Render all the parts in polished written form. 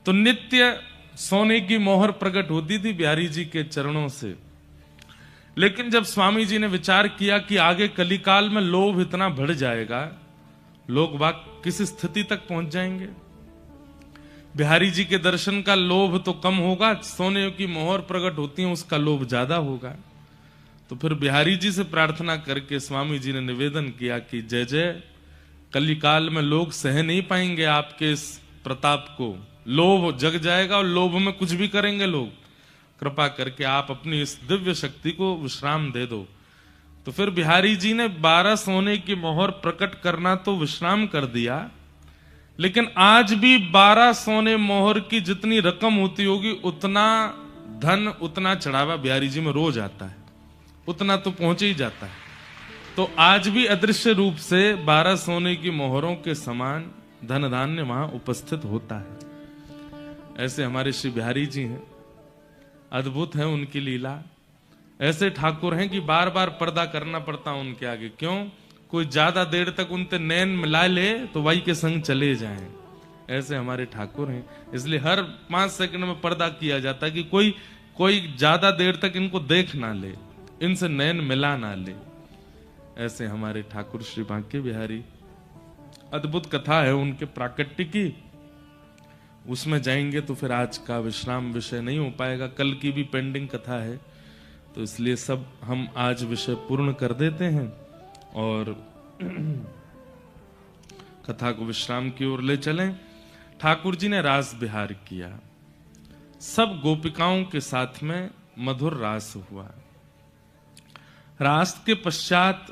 तो नित्य सोने की मोहर प्रकट होती थी बिहारी जी के चरणों से। लेकिन जब स्वामी जी ने विचार किया कि आगे कलिकाल में लोभ इतना बढ़ जाएगा, लोग बाग किस स्थिति तक पहुंच जाएंगे, बिहारी जी के दर्शन का लोभ तो कम होगा, सोने की मोहर प्रकट होती है उसका लोभ ज्यादा होगा। तो फिर बिहारी जी से प्रार्थना करके स्वामी जी ने निवेदन किया कि जय जय, कलिकाल में लोग सह नहीं पाएंगे आपके इस प्रताप को, लोभ जग जाएगा और लोभ में कुछ भी करेंगे लोग, कृपा करके आप अपनी इस दिव्य शक्ति को विश्राम दे दो। तो फिर बिहारी जी ने 12 सोने की मोहर प्रकट करना तो विश्राम कर दिया, लेकिन आज भी 12 सोने मोहर की जितनी रकम होती होगी उतना धन, उतना चढ़ावा बिहारी जी में रोज आता है, उतना तो पहुंचे ही जाता है। तो आज भी अदृश्य रूप से 12 सोने की मोहरों के समान धन धान्य वहां उपस्थित होता है। ऐसे हमारे श्री बिहारी जी हैं, अद्भुत है उनकी लीला। ऐसे ठाकुर हैं कि बार बार पर्दा करना पड़ता उनके आगे, क्यों? कोई ज्यादा देर तक उनसे नैन मिला ले तो वही के संग चले जाएं। ऐसे हमारे ठाकुर हैं, इसलिए हर 5 सेकंड में पर्दा किया जाता है कि कोई ज्यादा देर तक इनको देख ना ले, इनसे नैन मिला ना ले। ऐसे हमारे ठाकुर श्री बांके बिहारी। अद्भुत कथा है उनके प्राकट्य की, उसमें जाएंगे तो फिर आज का विश्राम विषय नहीं हो पाएगा, कल की भी पेंडिंग कथा है, तो इसलिए सब हम आज विषय पूर्ण कर देते हैं और कथा को विश्राम की ओर ले चलें। ठाकुर जी ने रास बिहार किया, सब गोपिकाओं के साथ में मधुर रास हुआ। रास के पश्चात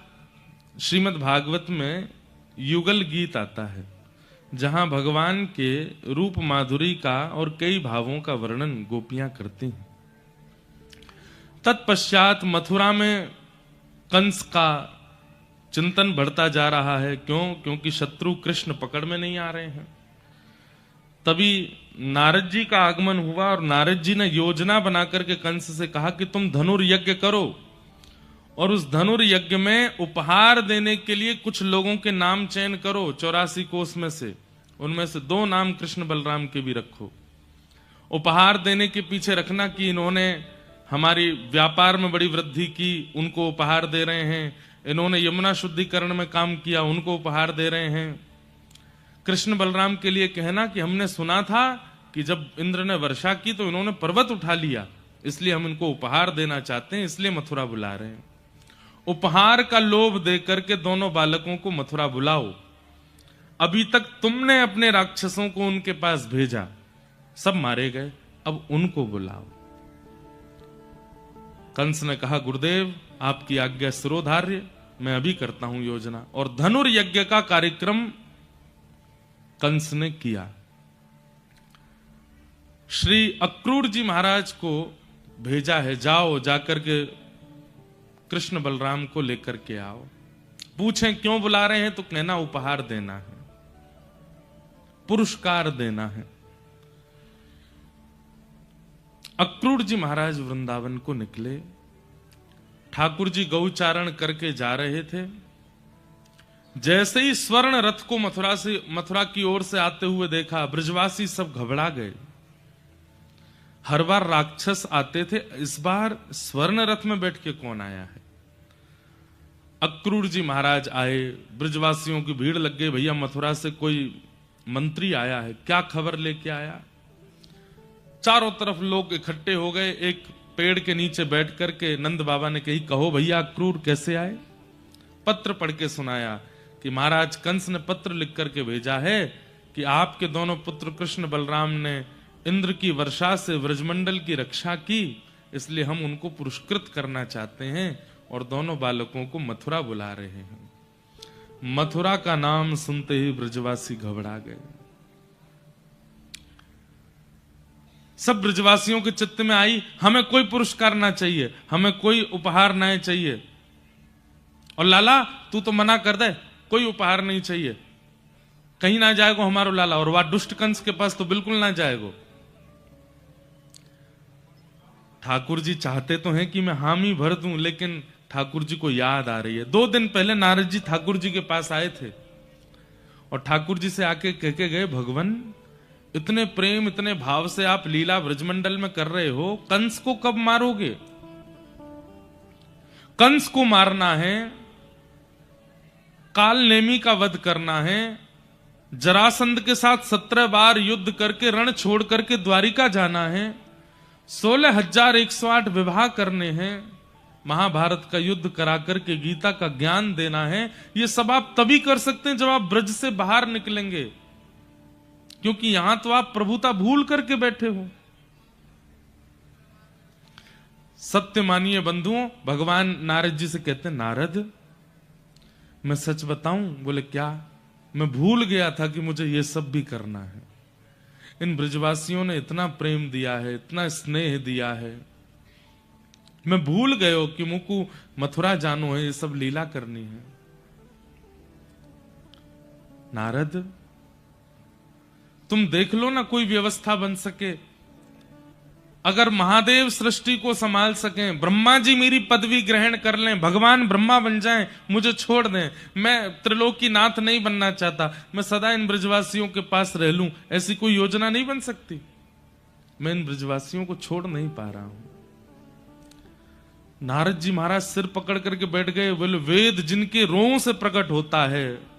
श्रीमद् भागवत में युगल गीत आता है, जहां भगवान के रूप माधुरी का और कई भावों का वर्णन गोपियां करती हैं। तत्पश्चात मथुरा में कंस का चिंतन बढ़ता जा रहा है। क्यों? क्योंकि शत्रु कृष्ण पकड़ में नहीं आ रहे हैं। तभी नारद जी का आगमन हुआ और नारद जी ने योजना बनाकर के कंस से कहा कि तुम धनुर्यज्ञ करो और उस धनुर्यज्ञ में उपहार देने के लिए कुछ लोगों के नाम चयन करो 84 कोष में से, उनमें से 2 नाम कृष्ण बलराम के भी रखो। उपहार देने के पीछे रखना कि इन्होंने हमारी व्यापार में बड़ी वृद्धि की, उनको उपहार दे रहे हैं, इन्होंने यमुना शुद्धिकरण में काम किया, उनको उपहार दे रहे हैं। कृष्ण बलराम के लिए कहना कि हमने सुना था कि जब इंद्र ने वर्षा की तो इन्होंने पर्वत उठा लिया, इसलिए हम इनको उपहार देना चाहते हैं, इसलिए मथुरा बुला रहे हैं। उपहार का लोभ देकर के दोनों बालकों को मथुरा बुलाओ। अभी तक तुमने अपने राक्षसों को उनके पास भेजा, सब मारे गए, अब उनको बुलाओ। कंस ने कहा गुरुदेव आपकी आज्ञा शिरोधार्य, मैं अभी करता हूं योजना। और धनुर्यज्ञ का कार्यक्रम कंस ने किया। श्री अक्रूर जी महाराज को भेजा है, जाओ जाकर के कृष्ण बलराम को लेकर के आओ। पूछें क्यों बुला रहे हैं तो कहना उपहार देना है, पुरस्कार देना है। अक्रूर जी महाराज वृंदावन को निकले। ठाकुर जी गौचारण करके जा रहे थे। जैसे ही स्वर्ण रथ को मथुरा की ओर से आते हुए देखा, ब्रजवासी सब घबरा गए। हर बार राक्षस आते थे, इस बार स्वर्ण रथ में बैठ के कौन आया है? अक्रूर जी महाराज आए, ब्रजवासियों की भीड़ लग गई, भैया मथुरा से कोई मंत्री आया है, क्या खबर लेके आया? चारों तरफ लोग इकट्ठे हो गए। एक पेड़ के नीचे बैठ करके नंद बाबा ने कही, कहो भैया अक्रूर कैसे आए? पत्र पढ़ के सुनाया कि महाराज कंस ने पत्र लिख करके भेजा है कि आपके दोनों पुत्र कृष्ण बलराम ने इंद्र की वर्षा से व्रजमंडल की रक्षा की, इसलिए हम उनको पुरस्कृत करना चाहते हैं और दोनों बालकों को मथुरा बुला रहे हैं। मथुरा का नाम सुनते ही ब्रजवासी घबरा गए। सब ब्रजवासियों के चित्त में आई, हमें कोई पुरस्कार ना चाहिए, हमें कोई उपहार ना चाहिए। और लाला तू तो मना कर दे, कोई उपहार नहीं चाहिए, कहीं ना जाएगो हमारो लाला, और वह दुष्ट कंस के पास तो बिल्कुल ना जाएगो। ठाकुर जी चाहते तो हैं कि मैं हामी भर दूं, लेकिन ठाकुर जी को याद आ रही है। 2 दिन पहले नारद जी ठाकुर जी के पास आए थे और ठाकुर जी से आके कह के गए, भगवान इतने प्रेम इतने भाव से आप लीला ब्रजमंडल में कर रहे हो, कंस को कब मारोगे? कंस को मारना है, काल नेमी का वध करना है, जरासंध के साथ 17 बार युद्ध करके रण छोड़ करके द्वारिका जाना है, 16,108 विवाह करने हैं, महाभारत का युद्ध करा करके गीता का ज्ञान देना है। ये सब आप तभी कर सकते हैं जब आप ब्रज से बाहर निकलेंगे, क्योंकि यहां तो आप प्रभुता भूल करके बैठे हो। सत्य मानिए बंधुओं, भगवान नारद जी से कहते हैं, नारद मैं सच बताऊं? बोले क्या? मैं भूल गया था कि मुझे ये सब भी करना है। इन ब्रजवासियों ने इतना प्रेम दिया है, इतना स्नेह दिया है, मैं भूल गयो कि मुकु मथुरा जानो है, ये सब लीला करनी है। नारद तुम देख लो ना, कोई व्यवस्था बन सके। अगर महादेव सृष्टि को संभाल सकें, ब्रह्मा जी मेरी पदवी ग्रहण कर लें, भगवान ब्रह्मा बन जाएं, मुझे छोड़ दें, मैं त्रिलोकी नाथ नहीं बनना चाहता, मैं सदा इन ब्रजवासियों के पास रह लूं, ऐसी कोई योजना नहीं बन सकती? मैं इन ब्रजवासियों को छोड़ नहीं पा रहा हूं। नारद जी महाराज सिर पकड़ करके बैठ गए। बोले, वेद जिनके रों से प्रकट होता है,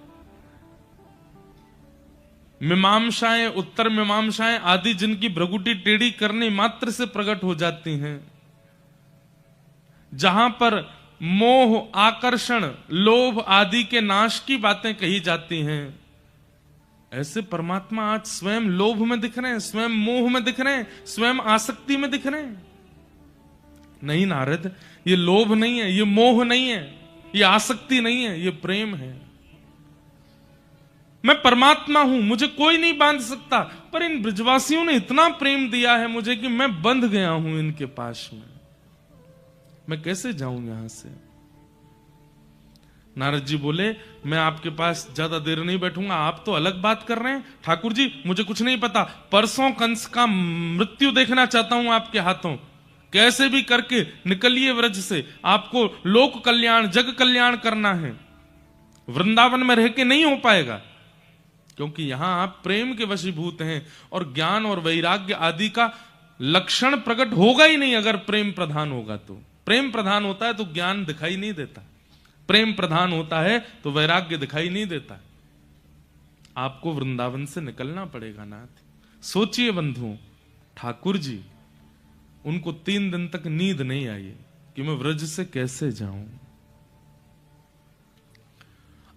मीमांसाएं उत्तर मीमांसाएं आदि जिनकी भ्रगुटी टेढ़ी करने मात्र से प्रकट हो जाती हैं, जहां पर मोह आकर्षण लोभ आदि के नाश की बातें कही जाती हैं, ऐसे परमात्मा आज स्वयं लोभ में दिख रहे हैं, स्वयं मोह में दिख रहे हैं, स्वयं आसक्ति में दिख रहे हैं। नहीं नारद, ये लोभ नहीं है, ये मोह नहीं है, ये आसक्ति नहीं है, ये प्रेम है। मैं परमात्मा हूं, मुझे कोई नहीं बांध सकता, पर इन ब्रजवासियों ने इतना प्रेम दिया है मुझे कि मैं बंध गया हूं इनके पास में, मैं कैसे जाऊं यहां से? नारद जी बोले, मैं आपके पास ज्यादा देर नहीं बैठूंगा, आप तो अलग बात कर रहे हैं। ठाकुर जी मुझे कुछ नहीं पता, परसों कंस का मृत्यु देखना चाहता हूं आपके हाथों, कैसे भी करके निकलिए व्रज से, आपको लोक कल्याण जग कल्याण करना है, वृंदावन में रह के नहीं हो पाएगा, क्योंकि यहां आप प्रेम के वशीभूत हैं और ज्ञान और वैराग्य आदि का लक्षण प्रकट होगा ही नहीं। अगर प्रेम प्रधान होगा तो, प्रेम प्रधान होता है तो ज्ञान दिखाई नहीं देता, प्रेम प्रधान होता है तो वैराग्य दिखाई नहीं देता। आपको वृंदावन से निकलना पड़ेगा नाथ। सोचिए बंधुओं, ठाकुर जी उनको 3 दिन तक नींद नहीं आई कि मैं व्रज से कैसे जाऊं।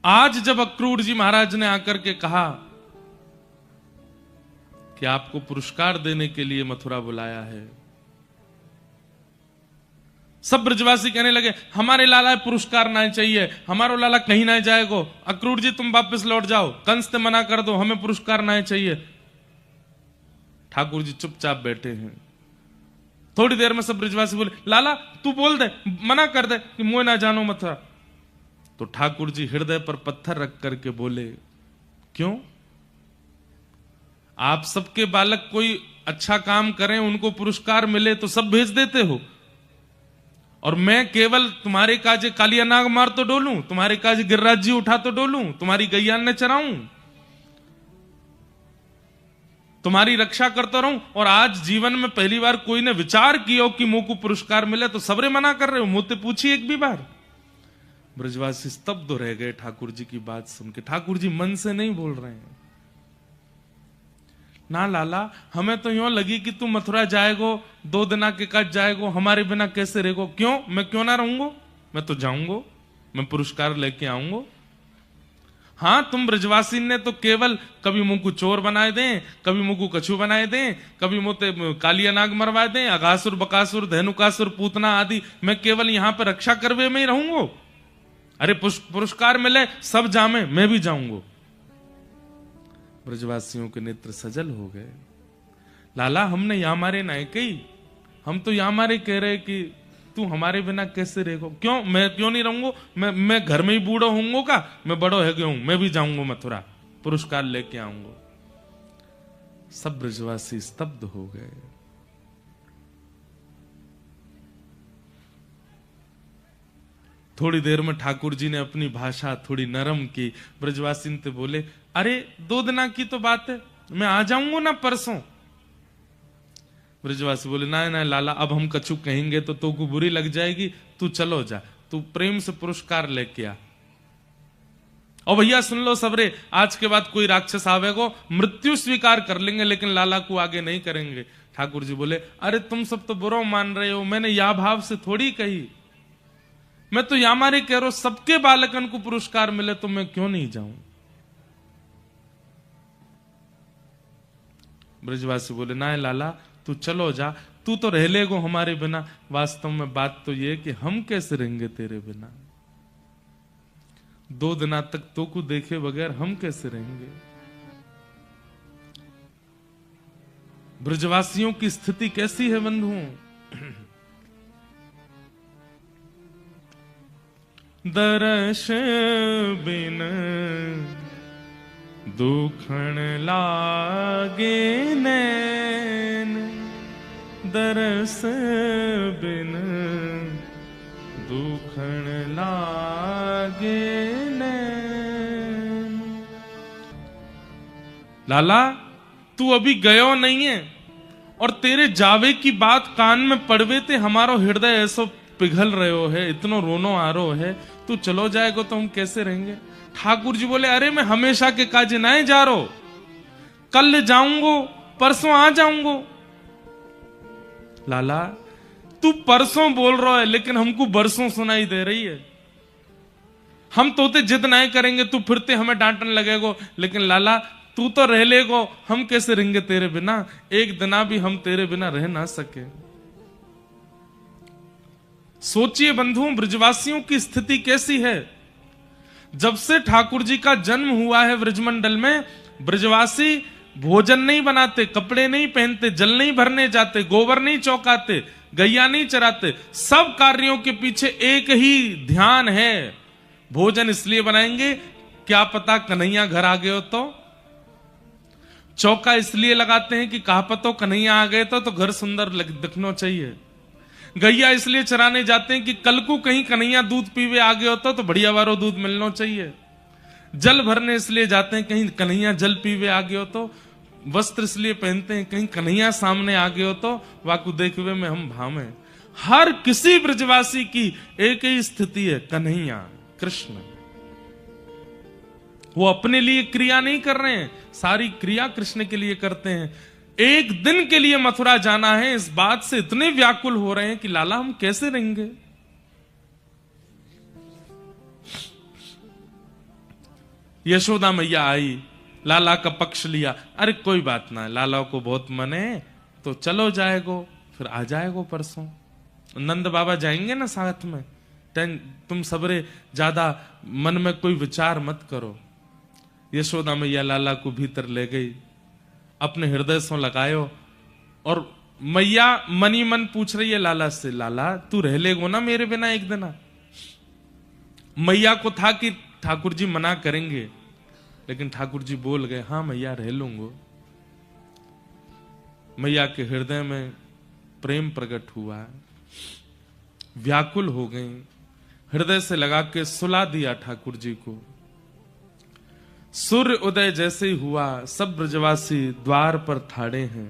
आज जब अक्रूर जी महाराज ने आकर के कहा कि आपको पुरस्कार देने के लिए मथुरा बुलाया है, सब ब्रजवासी कहने लगे, हमारे लाला पुरस्कार ना चाहिए, हमारा लाला कहीं ना जाएगो, अक्रूर जी तुम वापस लौट जाओ, कंस ने मना कर दो, हमें पुरस्कार ना चाहिए। ठाकुर जी चुपचाप बैठे हैं। थोड़ी देर में सब ब्रजवासी बोले, लाला तू बोल दे, मना कर दे कि मोह ना जानो मथुरा। तो ठाकुर जी हृदय पर पत्थर रख करके बोले, क्यों? आप सबके बालक कोई अच्छा काम करें, उनको पुरस्कार मिले तो सब भेज देते हो, और मैं केवल तुम्हारे काज कालिया नाग मार तो डोलूं, तुम्हारे काज गिरिराज जी उठा तो डोलूं, तुम्हारी गैया ने चराऊं, तुम्हारी रक्षा करता रहूं, और आज जीवन में पहली बार कोई ने विचार किया कि मुंह को पुरस्कार मिले तो सबरे मना कर रहे हो, मुझसे पूछिए एक भी बार। ब्रजवासी स्तब्ध रह गए ठाकुर जी की बात सुन के। ठाकुर जी मन से नहीं बोल रहे हैं, ना लाला हमें तो यूं लगी कि तू मथुरा जाएगो, 2 दिना के कट जाएगो, हमारे बिना कैसे रहेगो? क्यों? मैं क्यों ना रहूंगो, मैं तो जाऊंगो, मैं पुरस्कार लेके आऊंगो। हां, तुम ब्रजवासी ने तो केवल कभी मुंह को चोर बनाए दें, कभी मुंह को कछू बनाए दें, कभी मुझे कालिया नाग मरवा दें, अगासुर बकासुर धेनुकासुर पूतना आदि, मैं केवल यहां पर रक्षा करवे में ही रहूंगो। अरे पुरस्कार मिले सब जामे, मैं भी जाऊंगो। ब्रजवासियों के नेत्र सजल हो गए। लाला हमने या मारे ना कही, हम तो या मारे कह रहे कि तू हमारे बिना कैसे रहेगो? क्यों? मैं क्यों नहीं रहूंगो? मैं घर में ही बूढ़ो होऊंगो का? मैं बड़ो है गया हूं, मैं भी जाऊंगो मथुरा, पुरस्कार लेके आऊंगो। सब ब्रजवासी स्तब्ध हो गए। थोड़ी देर में ठाकुर जी ने अपनी भाषा थोड़ी नरम की, ब्रजवासी ने बोले, अरे 2 दिना की तो बात है, मैं आ जाऊंगा ना परसों। ब्रजवासी बोले ना ना लाला, अब हम कछु कहेंगे तो को बुरी लग जाएगी, तू चलो जा, तू प्रेम से पुरस्कार लेके आ। और भैया सुन लो सबरे, आज के बाद कोई राक्षस आवेगो मृत्यु स्वीकार कर लेंगे, लेकिन लाला को आगे नहीं करेंगे। ठाकुर जी बोले अरे तुम सब तो बुरा मान रहे हो, मैंने या भाव से थोड़ी कही, मैं तो या मारे कह रहा हूं सबके बालकन को पुरस्कार मिले तो मैं क्यों नहीं जाऊं। ब्रजवासी बोले ना लाला तू चलो जा, तू तो रह लेगो हमारे बिना। वास्तव में बात तो ये कि हम कैसे रहेंगे तेरे बिना, 2 दिना तक तो को देखे बगैर हम कैसे रहेंगे। ब्रजवासियों की स्थिति कैसी है बंधुओं? दर्श बिन दुखण लागे नैन, दरस बिन दुखण लागे नैन। लाला तू अभी गयो नहीं है और तेरे जावे की बात कान में पड़वे ते हमारो हृदय ऐसो पिघल रहे है, इतनो रोनो आ रो है, तू चलो जाएगो तो हम कैसे रहेंगे। ठाकुर जी बोले अरे मैं हमेशा के काजे ना जा रो, कल जाऊंगो परसों आ जाऊंगो। लाला तू परसों बोल रहा है लेकिन हमको बरसों सुनाई दे रही है। हम तोते जिद नहीं करेंगे तू फिरते हमें डांटने लगेगो, लेकिन लाला तू तो रह लेगो, हम कैसे रहेंगे तेरे बिना, एक दिना भी हम तेरे बिना रह ना सके। सोचिए बंधुओं ब्रजवासियों की स्थिति कैसी है। जब से ठाकुर जी का जन्म हुआ है ब्रजमंडल में, ब्रजवासी भोजन नहीं बनाते, कपड़े नहीं पहनते, जल नहीं भरने जाते, गोबर नहीं चौकाते, गैया नहीं चराते, सब कार्यों के पीछे एक ही ध्यान है, भोजन इसलिए बनाएंगे क्या पता कन्हैया घर आ गए हो तो, चौका इसलिए लगाते हैं कि कहा पतो कन्हैया आ गए तो घर सुंदर दिखना चाहिए, गैया इसलिए चराने जाते हैं कि कल को कहीं कन्हैया दूध पीवे आ गए होता तो बढ़िया वारो दूध मिलना चाहिए, जल भरने इसलिए जाते हैं कहीं कन्हैया जल पीवे आ गए हो तो, वस्त्र इसलिए पहनते हैं कहीं कन्हैया सामने आ गए हो तो वाकु देखवे में हम भावे। हर किसी ब्रजवासी की एक ही स्थिति है, कन्हैया कृष्ण। वो अपने लिए क्रिया नहीं कर रहे हैं, सारी क्रिया कृष्ण के लिए करते हैं। एक दिन के लिए मथुरा जाना है, इस बात से इतने व्याकुल हो रहे हैं कि लाला हम कैसे रहेंगे। यशोदा मैया आई, लाला का पक्ष लिया, अरे कोई बात ना, लाला को बहुत मन है तो चलो जाएगो, फिर आ जाएगो परसों, नंद बाबा जाएंगे ना साथ में, तुम सबरे ज्यादा मन में कोई विचार मत करो। यशोदा मैया लाला को भीतर ले गई, अपने हृदय से लगायो, और मैया मनी मन पूछ रही है लाला से, लाला तू रह लेगो ना मेरे बिना एक दिन। मैया को था कि ठाकुर जी मना करेंगे, लेकिन ठाकुर जी बोल गए हाँ मैया रह लूंगो। मैया के हृदय में प्रेम प्रकट हुआ, व्याकुल हो गई, हृदय से लगा के सुला दिया ठाकुर जी को। सूर्य उदय जैसे ही हुआ, सब ब्रजवासी द्वार पर ठाड़े हैं,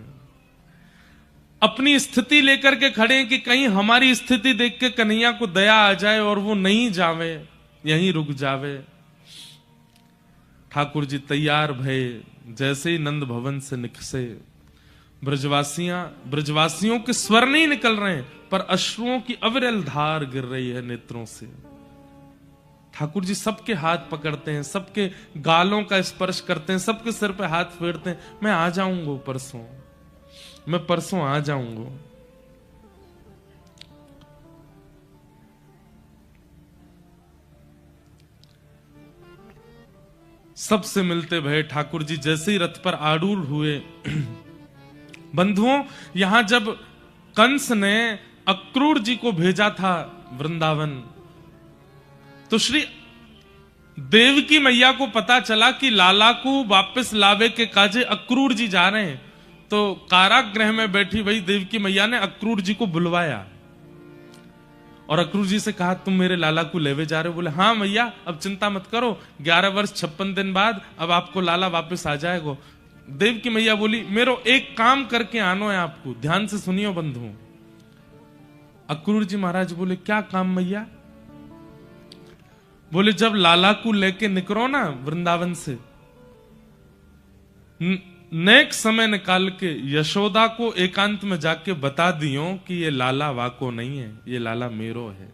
अपनी स्थिति लेकर के खड़े हैं कि कहीं हमारी स्थिति देख के कन्हैया को दया आ जाए और वो नहीं जावे, यहीं रुक जावे। ठाकुर जी तैयार भये, जैसे ही नंद भवन से निकसे, ब्रजवासियों के स्वर नहीं निकल रहे हैं, पर अश्रुओं की अविरल धार गिर रही है नेत्रों से। ठाकुर जी सबके हाथ पकड़ते हैं, सबके गालों का स्पर्श करते हैं, सबके सिर पे हाथ फेरते हैं, मैं आ जाऊंगा परसों, मैं परसों आ जाऊंगा। सबसे मिलते भय ठाकुर जी जैसे ही रथ पर आरूढ़ हुए। बंधुओं, यहां जब कंस ने अक्रूर जी को भेजा था वृंदावन, तो श्री देवकी मैया को पता चला कि लाला को वापस लावे के काजे अक्रूर जी जा रहे हैं, तो कारागृह में बैठी वही देवकी मैया ने अक्रूर जी को बुलवाया और अक्रूर जी से कहा तुम मेरे लाला को लेवे जा रहे हो? बोले हाँ मैया, अब चिंता मत करो, 11 वर्ष 56 दिन बाद अब आपको लाला वापस आ जाएगा। देव की मैया बोली मेरो एक काम करके आनो है आपको, ध्यान से सुनियो बंधु। अक्रूर जी महाराज बोले क्या काम मैया? बोले जब लाला को लेके निकलो ना वृंदावन से, नेक समय निकाल के यशोदा को एकांत में जाके बता दियो कि ये लाला वाको नहीं है, ये लाला मेरो है।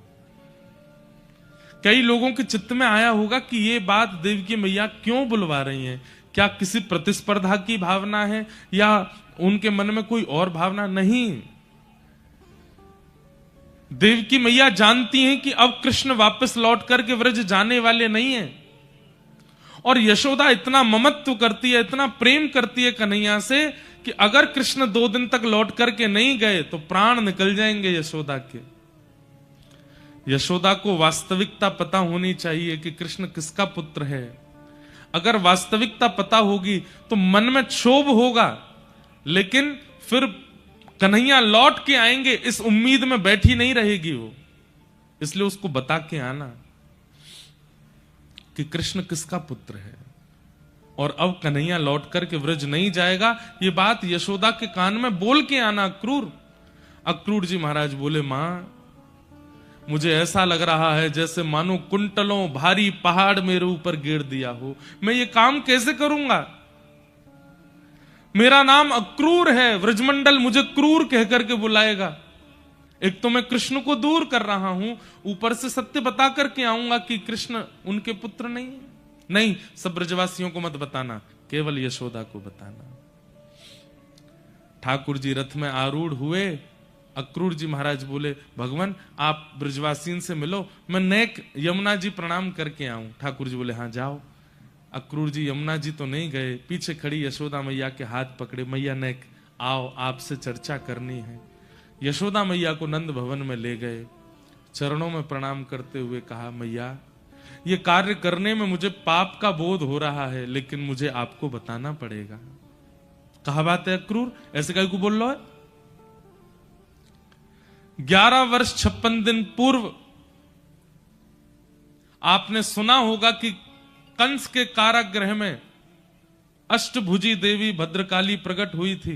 कई लोगों के चित्त में आया होगा कि ये बात देव की मैया क्यों बुलवा रही हैं? क्या किसी प्रतिस्पर्धा की भावना है या उनके मन में कोई और भावना? नहीं, देव की मैया जानती हैं कि अब कृष्ण वापस लौट करके व्रज जाने वाले नहीं हैं, और यशोदा इतना ममत्व करती है, इतना प्रेम करती है कन्हैया से कि अगर कृष्ण 2 दिन तक लौट करके नहीं गए तो प्राण निकल जाएंगे यशोदा के। यशोदा को वास्तविकता पता होनी चाहिए कि कृष्ण किसका पुत्र है। अगर वास्तविकता पता होगी तो मन में क्षोभ होगा, लेकिन फिर कन्हैया लौट के आएंगे इस उम्मीद में बैठी नहीं रहेगी वो। इसलिए उसको बता के आना कि कृष्ण किसका पुत्र है, और अब कन्हैया लौट करके व्रज नहीं जाएगा, ये बात यशोदा के कान में बोल के आना अक्रूर। अक्रूर जी महाराज बोले मां, मुझे ऐसा लग रहा है जैसे मानो कुंटलों भारी पहाड़ मेरे ऊपर गिर दिया हो। मैं ये काम कैसे करूंगा? मेरा नाम अक्रूर है, व्रजमंडल मुझे क्रूर कह करके बुलाएगा। एक तो मैं कृष्ण को दूर कर रहा हूं, ऊपर से सत्य बता करके आऊंगा कि कृष्ण उनके पुत्र नहीं है। नहीं, सब ब्रजवासियों को मत बताना, केवल यशोदा को बताना। ठाकुर जी रथ में आरूढ़ हुए। अक्रूर जी महाराज बोले भगवान आप ब्रजवासियों से मिलो, मैं नेक यमुना जी प्रणाम करके आऊं। ठाकुर जी बोले हाँ जाओ। अक्रूर जी यमुना जी तो नहीं गए, पीछे खड़ी यशोदा मैया के हाथ पकड़े, मैया नेक आओ आपसे चर्चा करनी है। यशोदा मैया को नंद भवन में ले गए, चरणों में प्रणाम करते हुए कहा मैया ये कार्य करने में मुझे पाप का बोध हो रहा है, लेकिन मुझे आपको बताना पड़ेगा। कहा बात है अक्रूर, ऐसे कहीं को बोल लो है? 11 वर्ष 56 दिन पूर्व आपने सुना होगा कि कंस के कारागृह में अष्टभुजी देवी भद्रकाली प्रकट हुई थी।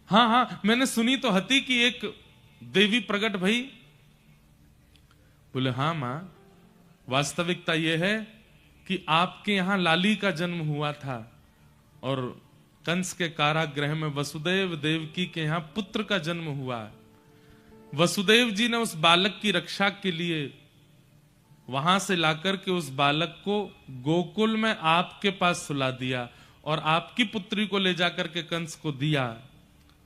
हाँ, मैंने सुनी तो हती कि एक देवी प्रकट भई। बोले हाँ मां, वास्तविकता यह है कि आपके यहां लाली का जन्म हुआ था, और कंस के कारागृह में वसुदेव देवकी के यहां पुत्र का जन्म हुआ। वसुदेव जी ने उस बालक की रक्षा के लिए वहां से लाकर के उस बालक को गोकुल में आपके पास सुला दिया, और आपकी पुत्री को ले जाकर के कंस को दिया।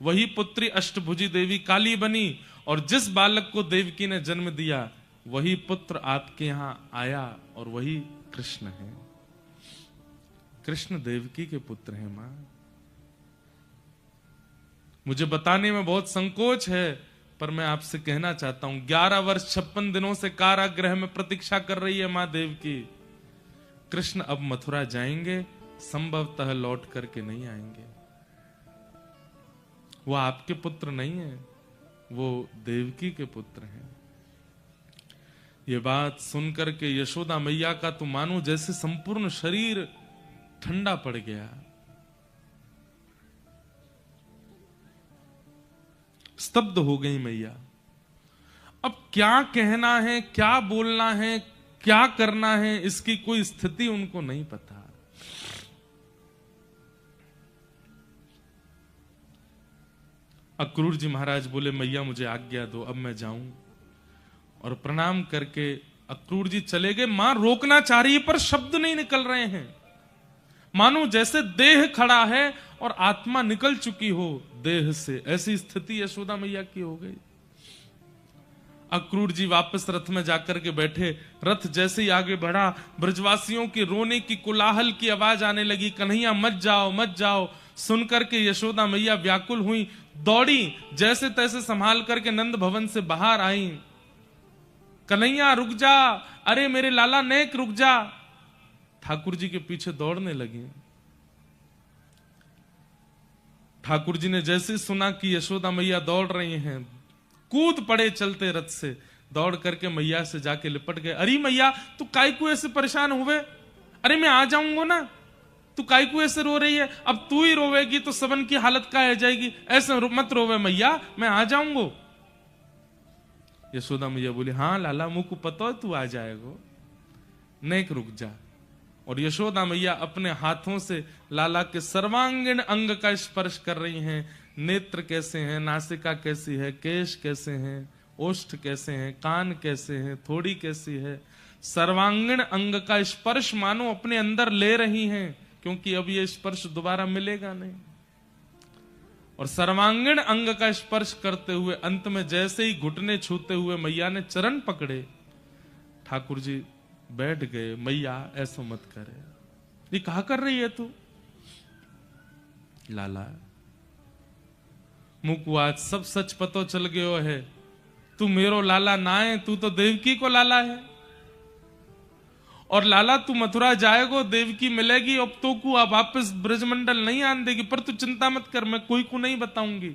वही पुत्री अष्टभुजी देवी काली बनी, और जिस बालक को देवकी ने जन्म दिया वही पुत्र आपके यहां आया, और वही कृष्ण है। कृष्ण देवकी के पुत्र हैं मां। मुझे बताने में बहुत संकोच है, पर मैं आपसे कहना चाहता हूं 11 वर्ष 56 दिनों से कारागृह में प्रतीक्षा कर रही है मां देवकी। कृष्ण अब मथुरा जाएंगे, संभवतः लौट करके नहीं आएंगे। वो आपके पुत्र नहीं है, वो देवकी के पुत्र हैं। ये बात सुनकर के यशोदा मैया का तो मानो जैसे संपूर्ण शरीर ठंडा पड़ गया। स्तब्ध हो गई मैया। अब क्या कहना है, क्या बोलना है, क्या करना है, इसकी कोई स्थिति उनको नहीं पता। अक्रूर जी महाराज बोले मैया मुझे आज्ञा दो, अब मैं जाऊं। और प्रणाम करके अक्रूर जी चले गए। मां रोकना चाह रही है पर शब्द नहीं निकल रहे हैं, मानो जैसे देह खड़ा है और आत्मा निकल चुकी हो देह से। ऐसी स्थिति यशोदा मैया की हो गई। अक्रूर जी वापस रथ में जाकर के बैठे। रथ जैसे ही आगे बढ़ा, ब्रजवासियों के रोने की कोलाहल की आवाज आने लगी, कन्हैया मत जाओ मत जाओ। सुनकर के यशोदा मैया व्याकुल हुई, दौड़ी, जैसे तैसे संभाल करके नंद भवन से बाहर आई। कन्हैया रुक जा, अरे मेरे लाला नेक रुक जा। ठाकुर जी के पीछे दौड़ने लगी। ठाकुर जी ने जैसे सुना कि यशोदा मैया दौड़ रही हैं, कूद पड़े चलते रथ से, दौड़ करके मैया से जाके लिपट गए। अरे मैया तू काहे को ऐसे परेशान हुए? अरे मैं आ जाऊंगा ना, तू काहे को ऐसे रो रही है? अब तू ही रोवेगी तो सबन की हालत क्या हो जाएगी। ऐसे मत रोवे मैया, मैं आ जाऊंगा। यशोदा मैया बोली, हाँ लाला, मुझको पता है तू आ जाएगो, नेक रुक जा। और यशोदा मैया अपने हाथों से लाला के सर्वांगीण अंग का स्पर्श कर रही हैं। नेत्र कैसे हैं, नासिका कैसी है, केश कैसे हैं, ओष्ठ कैसे हैं, कान कैसे हैं, थोड़ी कैसी है, सर्वांगीण अंग का स्पर्श मानो अपने अंदर ले रही हैं, क्योंकि अब ये स्पर्श दोबारा मिलेगा नहीं। और सर्वांगीण अंग का स्पर्श करते हुए अंत में जैसे ही घुटने छूते हुए मैया ने चरण पकड़े, ठाकुर जी बैठ गए। मैया ऐसा मत करे, ये कहा कर रही है तू? लाला मुझको आज सब सच पतो चल गयो है, तू मेरो लाला ना है, तू तो देवकी को लाला है। और लाला तू मथुरा जाएगो, देवकी मिलेगी, अब तो को अब वापस ब्रजमंडल नहीं आन देगी, पर तू चिंता मत कर, मैं कोई को नहीं बताऊंगी।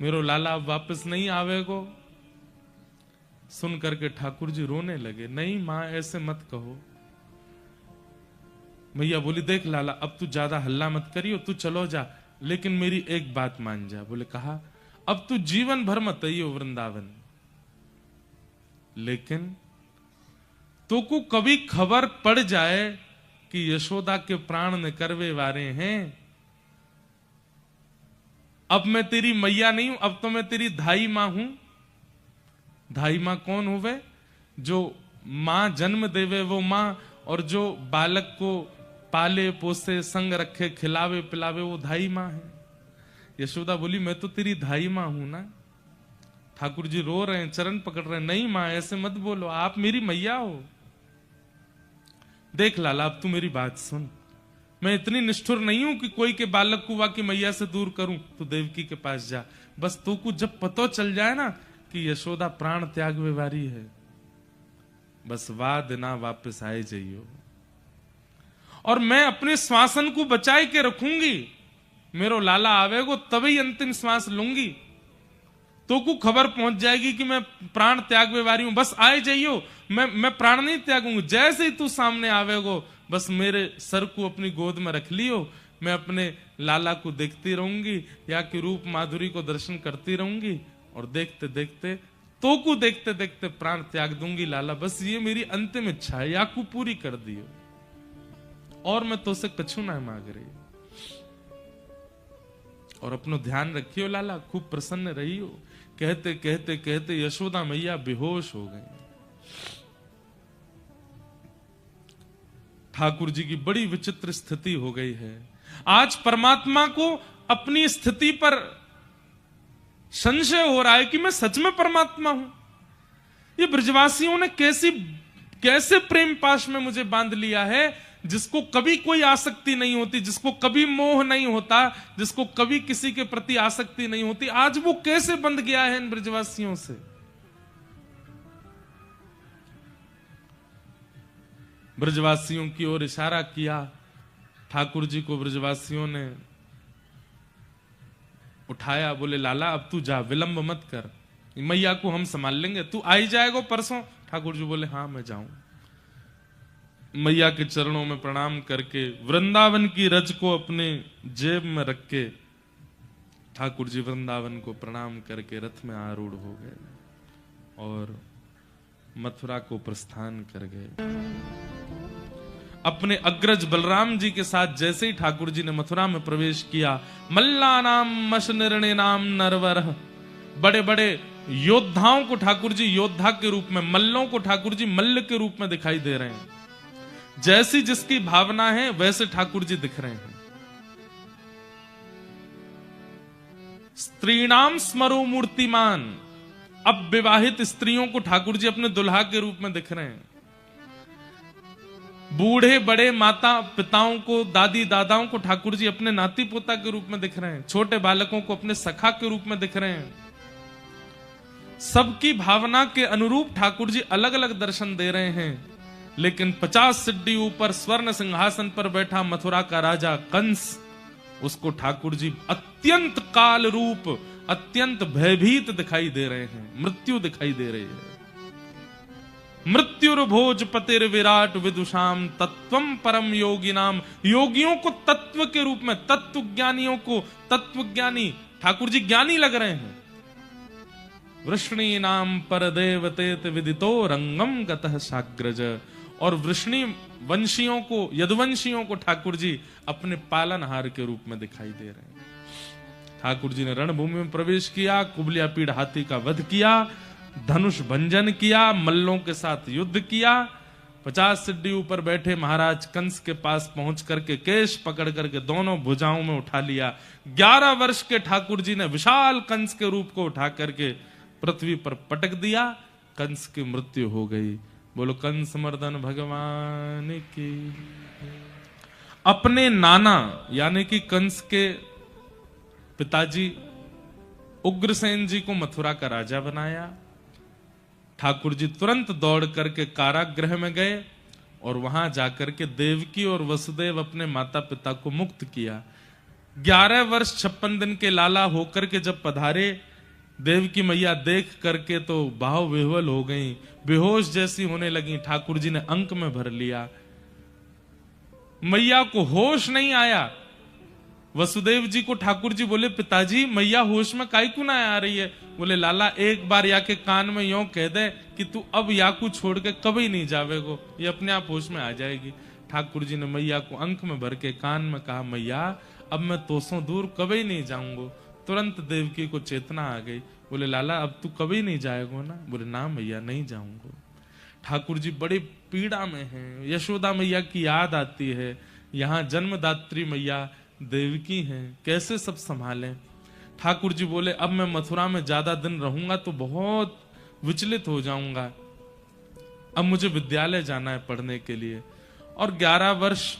मेरो लाला अब वापस नहीं आवेगो। सुन करके ठाकुर जी रोने लगे। नहीं मां, ऐसे मत कहो। मैया बोली, देख लाला, अब तू ज्यादा हल्ला मत करियो, तू चलो जा, लेकिन मेरी एक बात मान जा। बोले, कहा? अब तू जीवन भर मत आइयो वृंदावन, लेकिन तो को कभी खबर पड़ जाए कि यशोदा के प्राण निकरवे वारे हैं, अब मैं तेरी मैया नहीं हूं, अब तो मैं तेरी धाई मां हूं। धाई मां कौन हुए? जो मां जन्म देवे वो मां, और जो बालक को पाले पोसे संग रखे खिलावे पिलावे वो धाई मां है। यशोदा बोली, मैं तो तेरी धाई मां हूं ना। ठाकुर जी रो रहे हैं, चरण पकड़ रहे हैं। नहीं मां, ऐसे मत बोलो, आप मेरी मैया हो। देख लाला, अब तू मेरी बात सुन, मैं इतनी निष्ठुर नहीं हूं कि कोई के बालक को वाकी मैया से दूर करूं। तू देवकी के पास जा, बस तू को जब पतो चल जाए ना कि यशोदा प्राण त्याग वारी है, बस वाद ना वापस आए जाइयो, और मैं अपने श्वासन को बचाए के रखूंगी। मेरो लाला आवेगो तभी अंतिम श्वास लूंगी, तो को खबर पहुंच जाएगी कि मैं प्राण त्याग वारी हूं, बस आए जाइयो। मैं प्राण नहीं त्यागूंगी। जैसे ही तू सामने आवेगो, बस मेरे सर को अपनी गोद में रख लियो, मैं अपने लाला को देखती रहूंगी, या कि रूप माधुरी को दर्शन करती रहूंगी, और देखते देखते तो को देखते देखते प्राण त्याग दूंगी लाला। बस ये मेरी अंतिम इच्छा है, या को पूरी कर दियो, और मैं तो से कछु ना मांग रही। और अपनो ध्यान रखियो लाला, खूब प्रसन्न रहियो। कहते कहते कहते यशोदा मैया बेहोश हो गई। ठाकुर जी की बड़ी विचित्र स्थिति हो गई है। आज परमात्मा को अपनी स्थिति पर संशय हो रहा है कि मैं सच में परमात्मा हूं। ये ब्रजवासियों ने कैसे प्रेम पाश में मुझे बांध लिया है, जिसको कभी कोई आसक्ति नहीं होती, जिसको कभी मोह नहीं होता, जिसको कभी किसी के प्रति आसक्ति नहीं होती, आज वो कैसे बंध गया है इन ब्रजवासियों से। ब्रजवासियों की ओर इशारा किया। ठाकुर जी को ब्रजवासियों ने उठाया। बोले, लाला अब तू जा, विलंब मत कर, मैया को हम संभाल लेंगे, तू आई जाएगा परसों। ठाकुर जी बोले, हाँ मैं जाऊं। मैया के चरणों में प्रणाम करके वृंदावन की रज को अपने जेब में रख के ठाकुर जी वृंदावन को प्रणाम करके रथ में आरूढ़ हो गए और मथुरा को प्रस्थान कर गए। अपने अग्रज बलराम जी के साथ जैसे ही ठाकुर जी ने मथुरा में प्रवेश किया, मल्ला नाम मश निर्णय नाम नरवर, बड़े बड़े योद्धाओं को ठाकुर जी योद्धा के रूप में, मल्लों को ठाकुर जी मल्ल के रूप में दिखाई दे रहे हैं। जैसी जिसकी भावना है वैसे ठाकुर जी दिख रहे हैं। स्त्रीणाम स्मरो मूर्तिमान, अब विवाहित स्त्रियों को ठाकुर जी अपने दुल्हा के रूप में दिख रहे हैं। बूढ़े बड़े माता पिताओं को, दादी दादाओं को ठाकुर जी अपने नाती पोता के रूप में दिख रहे हैं। छोटे बालकों को अपने सखा के रूप में दिख रहे हैं। सबकी भावना के अनुरूप ठाकुर जी अलग अलग दर्शन दे रहे हैं। लेकिन 50 सिड्डी ऊपर स्वर्ण सिंहासन पर बैठा मथुरा का राजा कंस, उसको ठाकुर जी अत्यंत काल रूप, अत्यंत भयभीत दिखाई दे रहे हैं। मृत्यु दिखाई दे रही है। मृत्युर्भोज पतिर विराट विदुषाम तत्वम परम योगी नाम। योगियों को तत्व के रूप में, तत्व ज्ञानियों को तत्व ज्ञानी ठाकुर जी ज्ञानी लग रहे हैं। वृष्णी नाम पर देवतेत विदितो रंगम गतः साग्रज। और वृष्णी वंशियों को, यदुवंशियों को ठाकुर जी अपने पालनहार के रूप में दिखाई दे रहे हैं। ठाकुर जी ने रणभूमि में प्रवेश किया, कुबलिया पीड़ हाथी का वध किया, धनुष भंजन किया, मल्लों के साथ युद्ध किया, 50 सिड्डी ऊपर बैठे महाराज कंस के पास पहुंच करके केश पकड़ करके दोनों भुजाओं में उठा लिया। 11 वर्ष के ठाकुर जी ने विशाल कंस के रूप को उठा करके पृथ्वी पर पटक दिया। कंस की मृत्यु हो गई। बोलो कंस मर्दन भगवान की। अपने नाना यानी कि कंस के पिताजी उग्रसेन जी को मथुरा का राजा बनाया। ठाकुर जी तुरंत दौड़ करके कारागृह में गए और वहां जाकर के देवकी और वसुदेव अपने माता पिता को मुक्त किया। 11 वर्ष 56 दिन के लाला होकर के जब पधारे, देवकी मैया देख करके तो बाहो विह्वल हो गई, बेहोश जैसी होने लगी। ठाकुर जी ने अंक में भर लिया। मैया को होश नहीं आया। वसुदेव जी को ठाकुर जी बोले, पिताजी मैया होश में काहे क्यों ना आ रही है? बोले लाला एक बार या के कान में यों कह दे कि तू अब याकू छोड़ के कभी नहीं जावेगो, ये अपने आप होश में आ जाएगी। ठाकुर जी ने मैया को अंक में भर के कान में कहा, मैया अब मैं तोसों दूर कभी नहीं जाऊंगो। तुरंत देवकी को चेतना आ गई। बोले लाला अब तू कभी नहीं जाएगो ना? बोले ना मैया नहीं जाऊंगो। ठाकुर जी बड़े पीड़ा में हैं। यशोदा मैया की याद आती है। यहाँ जन्मदात्री मैया देवकी हैं, कैसे सब संभालें? ठाकुर जी बोले अब मैं मथुरा में ज्यादा दिन रहूंगा तो बहुत विचलित हो जाऊंगा। अब मुझे विद्यालय जाना है पढ़ने के लिए। और 11 वर्ष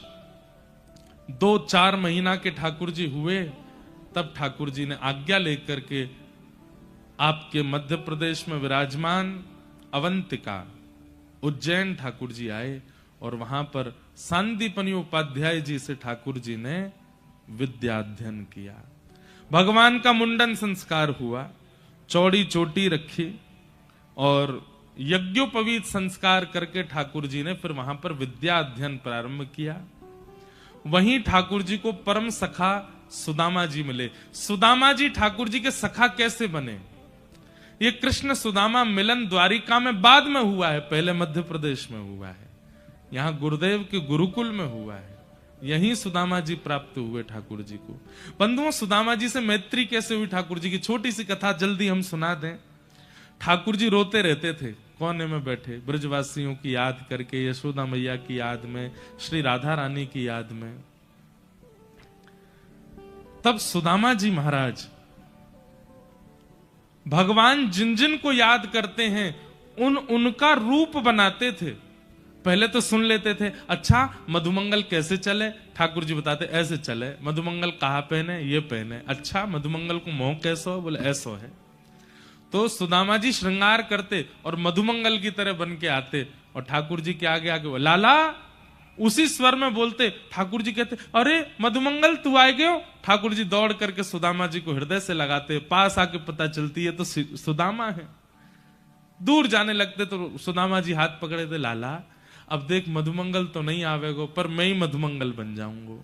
2-4 महीना के ठाकुर जी हुए, तब ठाकुर जी ने आज्ञा लेकर के आपके मध्य प्रदेश में विराजमान अवंतिका उज्जैन ठाकुर जी आए और वहां पर सांदीपनि उपाध्याय जी से ठाकुर जी ने विद्याध्ययन किया। भगवान का मुंडन संस्कार हुआ, चौड़ी चोटी रखी और यज्ञोपवीत संस्कार करके ठाकुर जी ने फिर वहां पर विद्या अध्ययन प्रारंभ किया। वहीं ठाकुर जी को परम सखा सुदामा जी मिले। सुदामा जी ठाकुर जी के सखा कैसे बने? ये कृष्ण सुदामा मिलन द्वारिका में बाद में हुआ है, पहले मध्य प्रदेश में हुआ है, यहां गुरुदेव के गुरुकुल में हुआ है। यहीं सुदामा जी प्राप्त हुए ठाकुर जी को। बंधुओं, सुदामा जी से मैत्री कैसे हुई ठाकुर जी की छोटी सी कथा जल्दी हम सुना दें। ठाकुर जी रोते रहते थे, कोने में बैठे ब्रजवासियों की याद करके, यशोदा मैया की याद में, श्री राधा रानी की याद में। तब सुदामा जी महाराज भगवान जिन जिन को याद करते हैं उनका रूप बनाते थे। पहले तो सुन लेते थे, अच्छा मधुमंगल कैसे चले? ठाकुर जी बताते ऐसे चले। मधुमंगल कहाँ पहने? ये पहने। अच्छा मधुमंगल को मोह कैसो? बोले ऐसो है। तो सुदामा जी श्रृंगार करते और मधुमंगल की तरह बन के आते और ठाकुर जी के आगे आगे लाला उसी स्वर में बोलते। ठाकुर जी कहते अरे मधुमंगल तू आए गए हो। ठाकुर जी दौड़ करके सुदामा जी को हृदय से लगाते, पास आके पता चलती है तो सुदामा है। दूर जाने लगते तो सुदामा जी हाथ पकड़े थे, लाला अब देख मधुमंगल तो नहीं आवेगो पर मैं ही मधुमंगल बन जाऊंगो।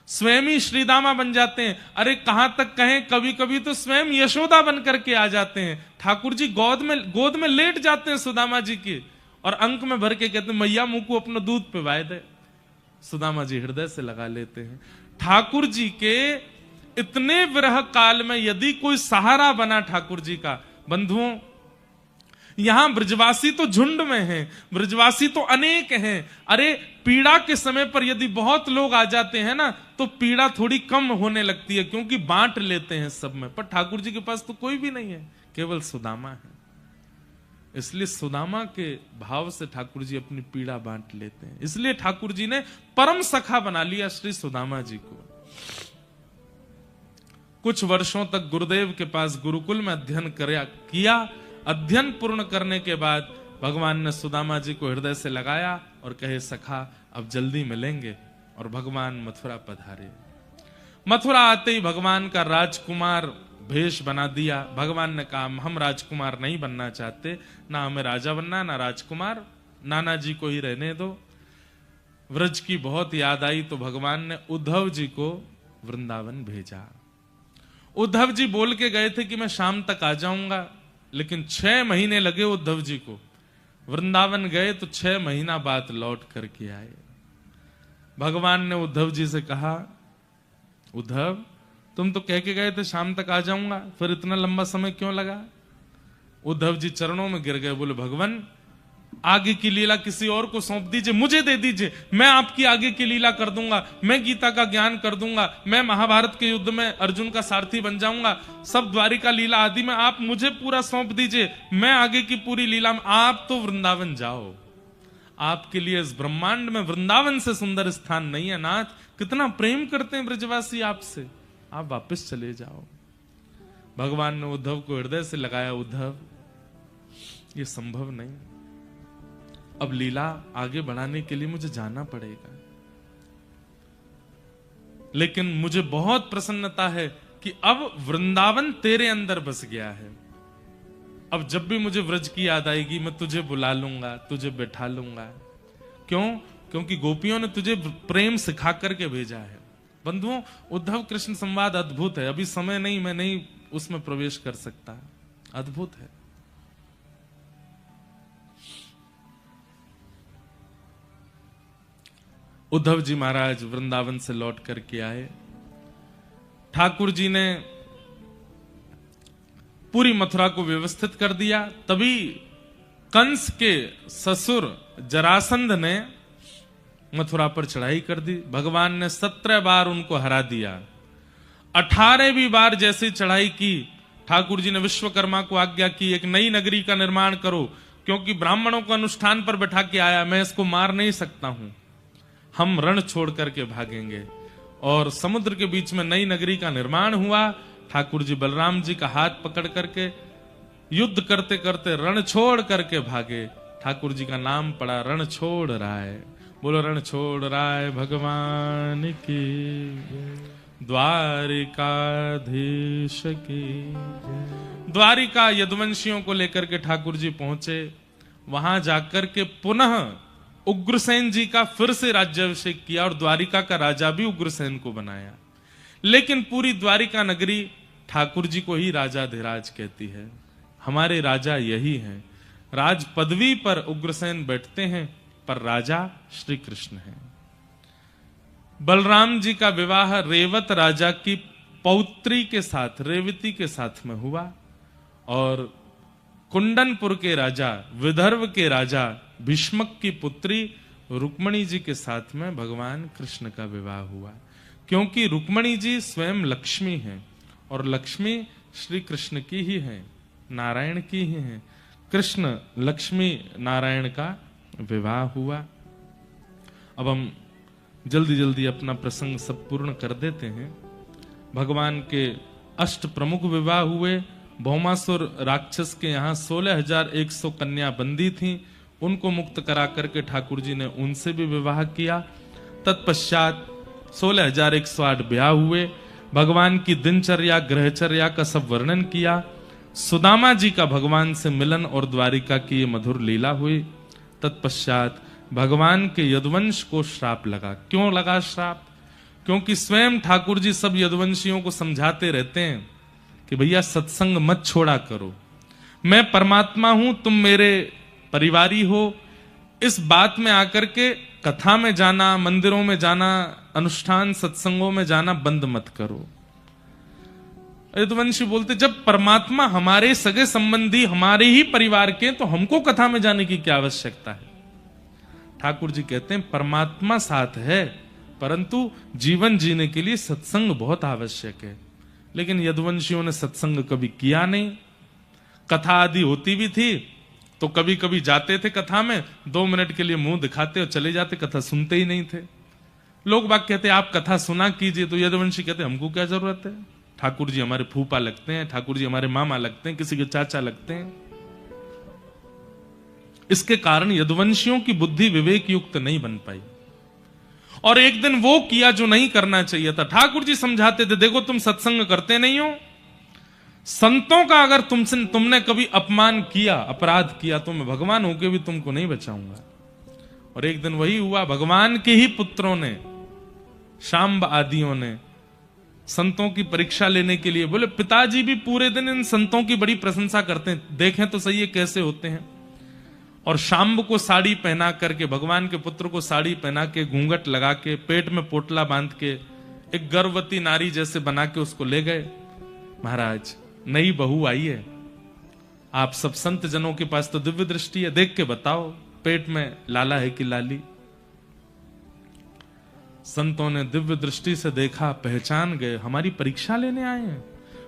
स्वयं ही श्रीदामा बन जाते हैं। अरे कहां तक कहें, कभी कभी तो स्वयं यशोदा बन करके आ जाते हैं। ठाकुर जी गोद में लेट जाते हैं सुदामा जी की और अंक में भर के कहते हैं मैया मुंह को अपना दूध पिवाए दे। सुदामा जी हृदय से लगा लेते हैं। ठाकुर जी के इतने विरह काल में यदि कोई सहारा बना ठाकुर जी का, बंधुओं यहां ब्रजवासी तो झुंड में हैं, ब्रजवासी तो अनेक हैं। अरे पीड़ा के समय पर यदि बहुत लोग आ जाते हैं ना तो पीड़ा थोड़ी कम होने लगती है, क्योंकि बांट लेते हैं सब में। पर ठाकुर जी के पास तो कोई भी नहीं है, केवल सुदामा है। इसलिए सुदामा के भाव से ठाकुर जी अपनी पीड़ा बांट लेते हैं। इसलिए ठाकुर जी ने परम सखा बना लिया श्री सुदामा जी को। कुछ वर्षों तक गुरुदेव के पास गुरुकुल में अध्ययन किया। अध्ययन पूर्ण करने के बाद भगवान ने सुदामा जी को हृदय से लगाया और कहे सखा अब जल्दी मिलेंगे। और भगवान मथुरा पधारे। मथुरा आते ही भगवान का राजकुमार भेष बना दिया। भगवान ने कहा हम राजकुमार नहीं बनना चाहते, ना हमें राजा बनना ना राजकुमार, नाना जी को ही रहने दो। व्रज की बहुत याद आई तो भगवान ने उद्धव जी को वृंदावन भेजा। उद्धव जी बोल के गए थे कि मैं शाम तक आ जाऊंगा, लेकिन 6 महीने लगे उद्धव जी को। वृंदावन गए तो 6 महीना बाद लौट करके आए। भगवान ने उद्धव जी से कहा, उद्धव तुम तो कह के गए थे शाम तक आ जाऊंगा, फिर इतना लंबा समय क्यों लगा? उद्धव जी चरणों में गिर गए, बोले भगवान आगे की लीला किसी और को सौंप दीजिए, मुझे दे दीजिए, मैं आपकी आगे की लीला कर दूंगा, मैं गीता का ज्ञान कर दूंगा, मैं महाभारत के युद्ध में अर्जुन का सारथी बन जाऊंगा, सब द्वारिका लीला आदि में आप मुझे पूरा सौंप दीजिए, मैं आगे की पूरी लीला में, आप तो वृंदावन जाओ, आपके लिए इस ब्रह्मांड में वृंदावन से सुंदर स्थान नहीं है नाथ, कितना प्रेम करते हैं ब्रजवासी आपसे, आप वापस चले जाओ। भगवान ने उद्धव को हृदय से लगाया, उद्धव ये संभव नहीं, अब लीला आगे बढ़ाने के लिए मुझे जाना पड़ेगा, लेकिन मुझे बहुत प्रसन्नता है कि अब वृंदावन तेरे अंदर बस गया है, अब जब भी मुझे व्रज की याद आएगी मैं तुझे बुला लूंगा, तुझे बैठा लूंगा। क्यों? क्योंकि गोपियों ने तुझे प्रेम सिखा करके भेजा है। बंधुओं, उद्धव कृष्ण संवाद अद्भुत है, अभी समय नहीं, मैं नहीं उसमें प्रवेश कर सकता, अद्भुत है। उद्धव जी महाराज वृंदावन से लौट करके आए। ठाकुर जी ने पूरी मथुरा को व्यवस्थित कर दिया। तभी कंस के ससुर जरासंध ने मथुरा पर चढ़ाई कर दी। भगवान ने 17 बार उनको हरा दिया। 18वीं बार जैसे चढ़ाई की, ठाकुर जी ने विश्वकर्मा को आज्ञा की एक नई नगरी का निर्माण करो, क्योंकि ब्राह्मणों को अनुष्ठान पर बैठा के आया, मैं इसको मार नहीं सकता हूं, हम रण छोड़ करके भागेंगे। और समुद्र के बीच में नई नगरी का निर्माण हुआ। ठाकुर जी बलराम जी का हाथ पकड़ करके युद्ध करते करते रण छोड़ करके भागे। ठाकुर जी का नाम पड़ा रण छोड़ राय। बोलो रण छोड़ राय भगवान की, द्वारिकाधीश की। द्वारिका यदुवंशियों को लेकर के ठाकुर जी पहुंचे। वहां जाकर के पुनः उग्रसेन जी का फिर से राज्याभिषेक किया और द्वारिका का राजा भी उग्रसेन को बनाया। लेकिन पूरी द्वारिका नगरी ठाकुर जी को ही राजाधिराज कहती है। हमारे राजा यही हैं। राज पदवी पर उग्रसेन बैठते हैं, पर राजा श्री कृष्ण हैं। बलराम जी का विवाह रेवत राजा की पौत्री के साथ, रेवती के साथ में हुआ, और कुंडनपुर के राजा, विदर्भ के राजा भीष्मक की पुत्री रुक्मणी जी के साथ में भगवान कृष्ण का विवाह हुआ। क्योंकि रुक्मणी जी स्वयं लक्ष्मी हैं और लक्ष्मी श्री कृष्ण की ही है, नारायण की ही है। कृष्ण लक्ष्मी नारायण का विवाह हुआ। अब हम जल्दी जल्दी अपना प्रसंग सब पूर्ण कर देते हैं। भगवान के 8 प्रमुख विवाह हुए। भौमासुर राक्षस के यहाँ 16,100 कन्या बंदी थीं, उनको मुक्त करा करके ठाकुर जी ने उनसे भी विवाह किया। तत्पश्चात 16,108 ब्याह हुए। भगवान की दिनचर्या ग्रहचर्या का सब वर्णन किया। सुदामा जी का भगवान से मिलन और द्वारिका की ये मधुर लीला हुई। तत्पश्चात भगवान के यदुवंश को श्राप लगा। क्यों लगा श्राप? क्योंकि स्वयं ठाकुर जी सब यदुवंशियों को समझाते रहते हैं कि भैया सत्संग मत छोड़ा करो, मैं परमात्मा हूं, तुम मेरे परिवारी हो। इस बात में आकर के कथा में जाना, मंदिरों में जाना, अनुष्ठान सत्संगों में जाना बंद मत करो। यदुवंशी बोलते जब परमात्मा हमारे सगे संबंधी हमारे ही परिवार के, तो हमको कथा में जाने की क्या आवश्यकता है? ठाकुर जी कहते हैं परमात्मा साथ है, परंतु जीवन जीने के लिए सत्संग बहुत आवश्यक है। लेकिन यदुवंशियों ने सत्संग कभी किया नहीं। कथा आदि होती भी थी तो कभी कभी जाते थे कथा में, 2 मिनट के लिए मुंह दिखाते और चले जाते, कथा सुनते ही नहीं थे। लोग बाग कहते आप कथा सुना कीजिए, तो यदुवंशी कहते हमको क्या जरूरत है, ठाकुर जी हमारे फूफा लगते हैं, ठाकुर जी हमारे मामा लगते हैं, किसी के चाचा लगते हैं। इसके कारण यदुवंशियों की बुद्धि विवेक युक्त नहीं बन पाई और एक दिन वो किया जो नहीं करना चाहिए था। ठाकुर जी समझाते थे देखो तुम सत्संग करते नहीं हो, संतों का अगर तुमने कभी अपमान किया, अपराध किया, तो मैं भगवान होके भी तुमको नहीं बचाऊंगा। और एक दिन वही हुआ, भगवान के ही पुत्रों ने, शांब आदियों ने संतों की परीक्षा लेने के लिए बोले। पिताजी भी पूरे दिन इन संतों की बड़ी प्रशंसा करते हैं, देखें तो सही है कैसे होते हैं। और शांब को साड़ी पहना करके, भगवान के पुत्र को साड़ी पहना के, घूंघट लगा के, पेट में पोटला बांध के, एक गर्भवती नारी जैसे बना के उसको ले गए। महाराज, नई बहू आई है, आप सब संत जनों के पास तो दिव्य दृष्टि है, देख के बताओ पेट में लाला है कि लाली। संतों ने दिव्य दृष्टि से देखा, पहचान गए, हमारी परीक्षा लेने आए हैं,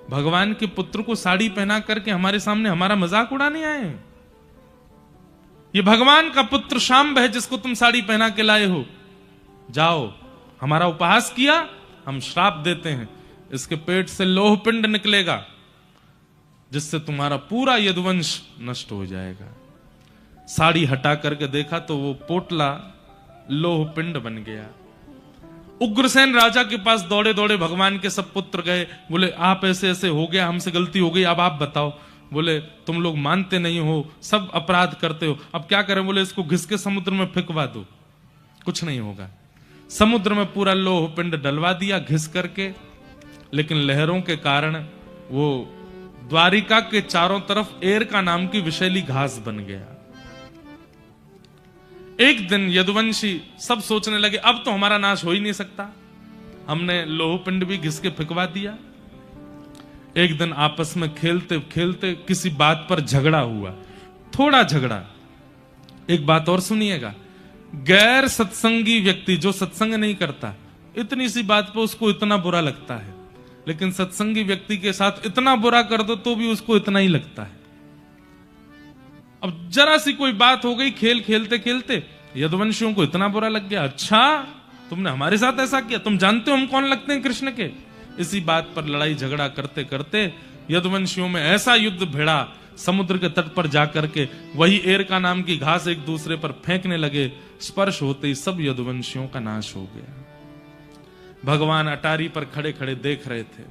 भगवान के पुत्र को साड़ी पहना करके हमारे सामने हमारा मजाक उड़ाने आए हैं। ये भगवान का पुत्र शांब है जिसको तुम साड़ी पहना के लाए हो। जाओ, हमारा उपहास किया, हम श्राप देते हैं, इसके पेट से लोह पिंड निकलेगा जिससे तुम्हारा पूरा यदुवंश नष्ट हो जाएगा। साड़ी हटा करके देखा तो वो पोटला लोह पिंड बन गया। उग्रसेन राजा के पास दौड़े दौड़े भगवान के सब पुत्र गए, बोले आप ऐसे ऐसे हो गया, हमसे गलती हो गई, अब आप बताओ। बोले तुम लोग मानते नहीं हो, सब अपराध करते हो, अब क्या करें। बोले इसको घिस के समुद्र में फेंकवा दो, कुछ नहीं होगा। समुद्र में पूरा लोह पिंड डलवा दिया घिस करके, लेकिन लहरों के कारण वो द्वारिका के चारों तरफ एरका नाम की विषैली घास बन गया। एक दिन यदुवंशी सब सोचने लगे अब तो हमारा नाश हो ही नहीं सकता, हमने लोह पिंड भी घिस के फेंकवा दिया। एक दिन आपस में खेलते खेलते किसी बात पर झगड़ा हुआ, थोड़ा झगड़ा। एक बात और सुनिएगा, गैर सत्संगी व्यक्ति जो सत्संग नहीं करता, इतनी सी बात पर उसको इतना बुरा लगता है, लेकिन सत्संगी व्यक्ति के साथ इतना बुरा कर दो तो भी उसको इतना ही लगता है। अब जरा सी कोई बात हो गई, खेल खेलते खेलते यदुवंशियों को इतना बुरा लग गया, अच्छा तुमने हमारे साथ ऐसा किया, तुम जानते हो हम कौन लगते हैं कृष्ण के। इसी बात पर लड़ाई झगड़ा करते करते यदुवंशियों में ऐसा युद्ध भिड़ा, समुद्र के तट पर जाकर के वही एरका नाम की घास एक दूसरे पर फेंकने लगे, स्पर्श होते ही सब यदुवंशियों का नाश हो गया। भगवान अटारी पर खड़े खड़े देख रहे थे,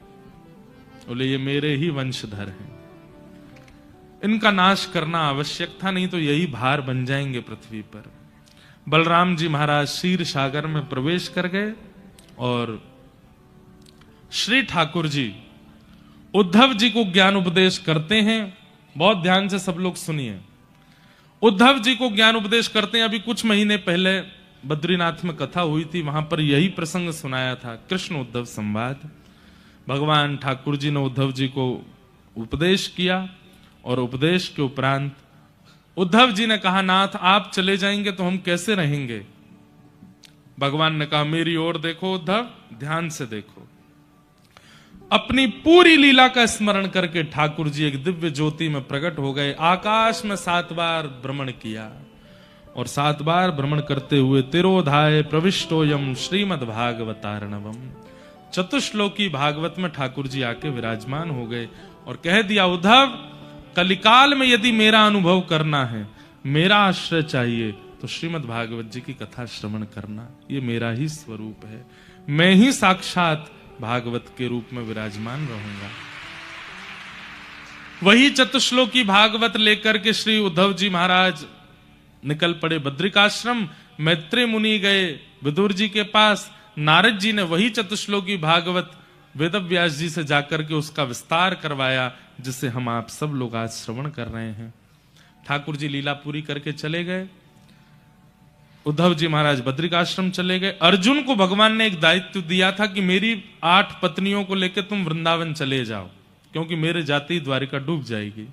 बोले ये मेरे ही वंशधर हैं, इनका नाश करना आवश्यक था, नहीं तो यही भार बन जाएंगे पृथ्वी पर। बलराम जी महाराज क्षीर सागर में प्रवेश कर गए और श्री ठाकुर जी उद्धव जी को ज्ञान उपदेश करते हैं। बहुत ध्यान से सब लोग सुनिए। उद्धव जी को ज्ञान उपदेश करते हैं। अभी कुछ महीने पहले बद्रीनाथ में कथा हुई थी, वहां पर यही प्रसंग सुनाया था, कृष्ण उद्धव संवाद। भगवान ठाकुर जी ने उद्धव जी को उपदेश किया और उपदेश के उपरांत उद्धव जी ने कहा, नाथ आप चले जाएंगे तो हम कैसे रहेंगे। भगवान ने कहा, मेरी ओर देखो उद्धव, ध्यान से देखो। अपनी पूरी लीला का स्मरण करके ठाकुर जी एक दिव्य ज्योति में प्रकट हो गए। आकाश में 7 बार भ्रमण किया और 7 बार भ्रमण करते हुए तिरोधाय प्रविष्टोयम श्रीमद् भागवतार्णवम, चतुश्लोकी भागवत में ठाकुर जी आके विराजमान हो गए और कह दिया, उद्धव कलिकाल में यदि मेरा अनुभव करना है, मेरा आश्रय चाहिए, तो श्रीमद् भागवत जी की कथा श्रवण करना, ये मेरा ही स्वरूप है, मैं ही साक्षात भागवत के रूप में विराजमान रहूंगा। वही चतुश्लोकी भागवत लेकर के श्री उद्धव जी महाराज निकल पड़े बद्रिकाश्रम। मैत्रेय मुनि गए विदुर जी के पास, नारद जी ने वही चतुश्लोकी भागवत वेदव्यास जी से जाकर के उसका विस्तार करवाया, जिसे हम आप सब लोग आज श्रवण कर रहे हैं। ठाकुर जी लीला पूरी करके चले गए। उद्धव जी महाराज बद्रिकाश्रम चले गए। अर्जुन को भगवान ने एक दायित्व दिया था कि मेरी 8 पत्नियों को लेकर तुम वृंदावन चले जाओ, क्योंकि मेरे जाते ही द्वारिका डूब जाएगी।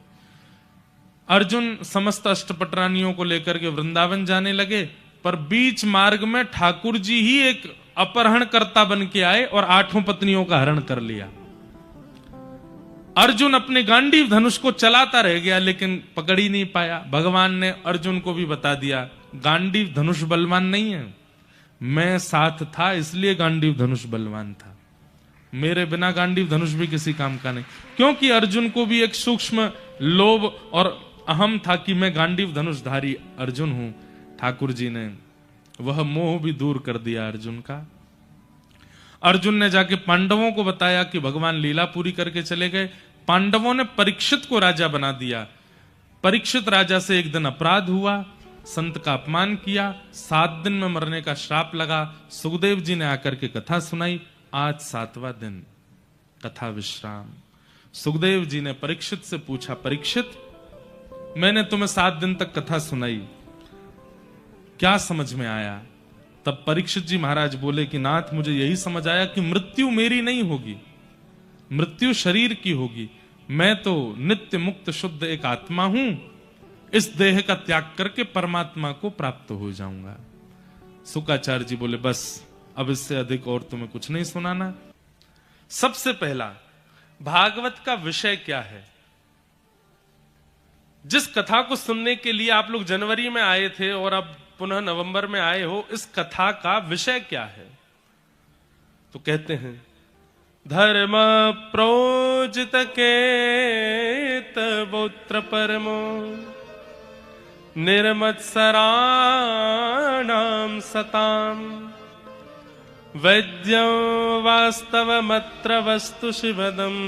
अर्जुन समस्त अष्टपटरानियों को लेकर के वृंदावन जाने लगे, पर बीच मार्ग में ठाकुर जी ही एक अपहरणकर्ता बन के आए और 8 पत्नियों का हरण कर लिया। अर्जुन अपने गांडीव धनुष को चलाता रह गया, लेकिन पकड़ ही नहीं पाया। भगवान ने अर्जुन को भी बता दिया, गांडीव धनुष बलवान नहीं है, मैं साथ था इसलिए गांडीव धनुष बलवान था, मेरे बिना गांडीव धनुष भी किसी काम का नहीं। क्योंकि अर्जुन को भी एक सूक्ष्म लोभ और अहम था कि मैं गांडीव धनुषधारी अर्जुन हूं। ठाकुर जी ने वह मोह भी दूर कर दिया अर्जुन का। अर्जुन ने जाके पांडवों को बताया कि भगवान लीला पूरी करके चले गए। पांडवों ने परीक्षित को राजा बना दिया। परीक्षित राजा से एक दिन अपराध हुआ, संत का अपमान किया, 7 दिन में मरने का श्राप लगा। सुखदेव जी ने आकर के कथा सुनाई। आज 7वां दिन, कथा विश्राम। सुखदेव जी ने परीक्षित से पूछा, परीक्षित मैंने तुम्हें 7 दिन तक कथा सुनाई, क्या समझ में आया? तब परीक्षित जी महाराज बोले कि नाथ, मुझे यही समझ आया कि मृत्यु मेरी नहीं होगी, मृत्यु शरीर की होगी। मैं तो नित्य मुक्त शुद्ध एक आत्मा हूं, इस देह का त्याग करके परमात्मा को प्राप्त हो जाऊंगा। शुक्राचार्य जी बोले, बस अब इससे अधिक और तुम्हें कुछ नहीं सुनाना। सबसे पहला, भागवत का विषय क्या है? जिस कथा को सुनने के लिए आप लोग जनवरी में आए थे और अब पुनः नवंबर में आए हो, इस कथा का विषय क्या है? तो कहते हैं, धर्म प्रोजित केत पौत्र परमो निर्मत्सराणां सताम् वैद्यं वास्तवमत्र वस्तु शिवदम्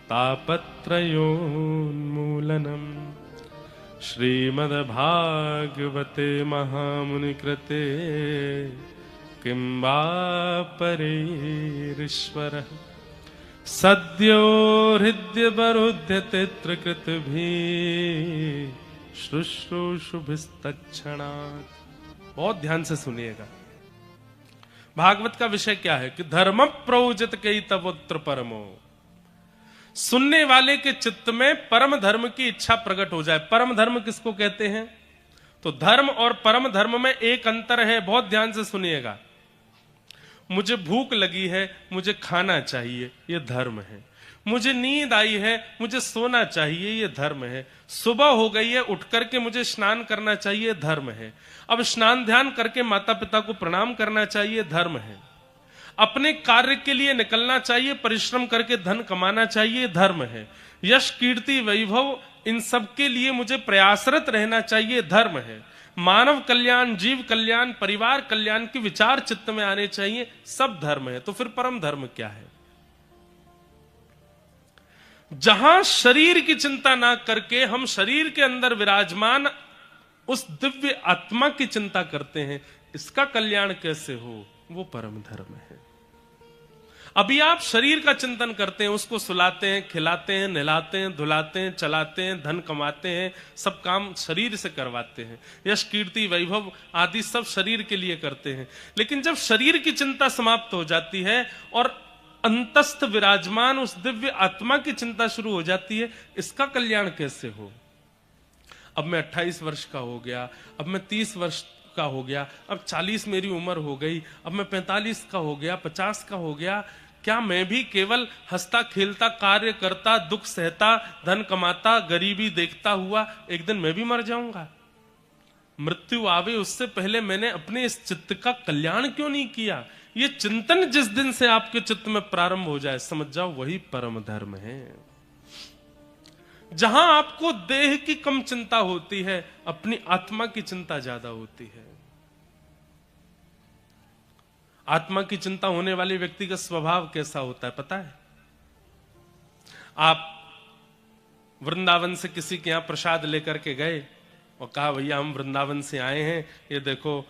तापत्रयोन्मूलनम् श्रीमद्भागवते महामुनिकृते किं वा परेरीश्वरः सद्यो हृद्यवरुध्यते त्रिकृतभिः शुश्रूषुभिस्तत्क्षणात्। बहुत ध्यान से सुनिएगा। भागवत का विषय क्या है कि धर्म प्रोजित केतवोत्र परमो, सुनने वाले के चित्त में परम धर्म की इच्छा प्रकट हो जाए। परम धर्म किसको कहते हैं? तो धर्म और परम धर्म में एक अंतर है, बहुत ध्यान से सुनिएगा। मुझे भूख लगी है, मुझे खाना चाहिए, यह धर्म है। मुझे नींद आई है, मुझे सोना चाहिए, यह धर्म है। सुबह हो गई है, उठ करके मुझे स्नान करना चाहिए, धर्म है। अब स्नान ध्यान करके माता पिता को प्रणाम करना चाहिए, धर्म है। अपने कार्य के लिए निकलना चाहिए, परिश्रम करके धन कमाना चाहिए, धर्म है। यश कीर्ति वैभव इन सब के लिए मुझे प्रयासरत रहना चाहिए, धर्म है। मानव कल्याण, जीव कल्याण, परिवार कल्याण के विचार चित्त में आने चाहिए, सब धर्म है। तो फिर परम धर्म क्या है? जहां शरीर की चिंता ना करके हम शरीर के अंदर विराजमान उस दिव्य आत्मा की चिंता करते हैं, इसका कल्याण कैसे हो, वो परम धर्म है। अभी आप शरीर का चिंतन करते हैं, उसको सुलाते हैं, खिलाते हैं, नहलाते हैं, धुलाते हैं, चलाते हैं, धन कमाते हैं, सब काम शरीर से करवाते हैं। यश कीर्ति वैभव आदि सब शरीर के लिए करते हैं। लेकिन जब शरीर की चिंता समाप्त हो जाती है और अंतस्थ विराजमान उस दिव्य आत्मा की चिंता शुरू हो जाती है, इसका कल्याण कैसे हो? अब मैं 28 वर्ष का हो गया, अब मैं 30 वर्ष का हो गया, अब 40 मेरी उम्र हो गई, अब मैं 45 का हो गया, 50 का हो गया। क्या मैं भी केवल हंसता खेलता कार्य करता, दुख सहता, धन कमाता, गरीबी देखता हुआ एक दिन मैं भी मर जाऊंगा? मृत्यु आवे उससे पहले मैंने अपने इस चित्त का कल्याण क्यों नहीं किया? ये चिंतन जिस दिन से आपके चित्त में प्रारंभ हो जाए, समझ जाओ वही परम धर्म है। जहां आपको देह की कम चिंता होती है, अपनी आत्मा की चिंता ज्यादा होती है। आत्मा की चिंता होने वाले व्यक्ति का स्वभाव कैसा होता है पता है? आप वृंदावन से किसी के यहां प्रसाद लेकर के गए और कहा, भैया हम वृंदावन से आए हैं, ये देखो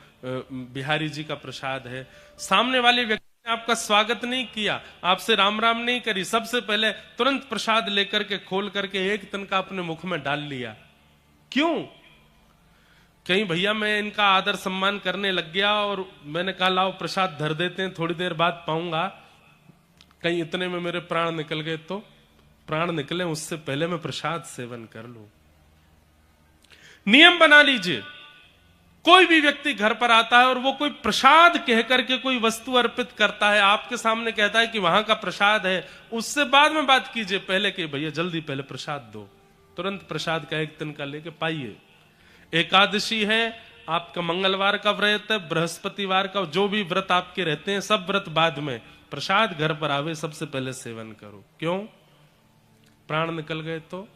बिहारी जी का प्रसाद है। सामने वाले व्यक्ति ने आपका स्वागत नहीं किया, आपसे राम राम नहीं करी, सबसे पहले तुरंत प्रसाद लेकर के खोल करके एक तिनका अपने मुख में डाल लिया। क्यों? कहीं भैया मैं इनका आदर सम्मान करने लग गया और मैंने कहा लाओ प्रसाद धर देते हैं, थोड़ी देर बाद पाऊंगा, कहीं इतने में मेरे प्राण निकल गए तो? प्राण निकले उससे पहले मैं प्रसाद सेवन कर लूं। नियम बना लीजिए, कोई भी व्यक्ति घर पर आता है और वो कोई प्रसाद कह करके कोई वस्तु अर्पित करता है, आपके सामने कहता है कि वहां का प्रसाद है, उससे बाद में बात कीजिए, पहले कि भैया जल्दी पहले प्रसाद दो। तुरंत प्रसाद का एक तिनका लेके पाइए। एकादशी है, आपका मंगलवार का व्रत है, बृहस्पतिवार का, जो भी व्रत आपके रहते हैं सब व्रत बाद में, प्रसाद घर पर आवे सबसे पहले सेवन करो। क्यों? प्राण निकल गए तो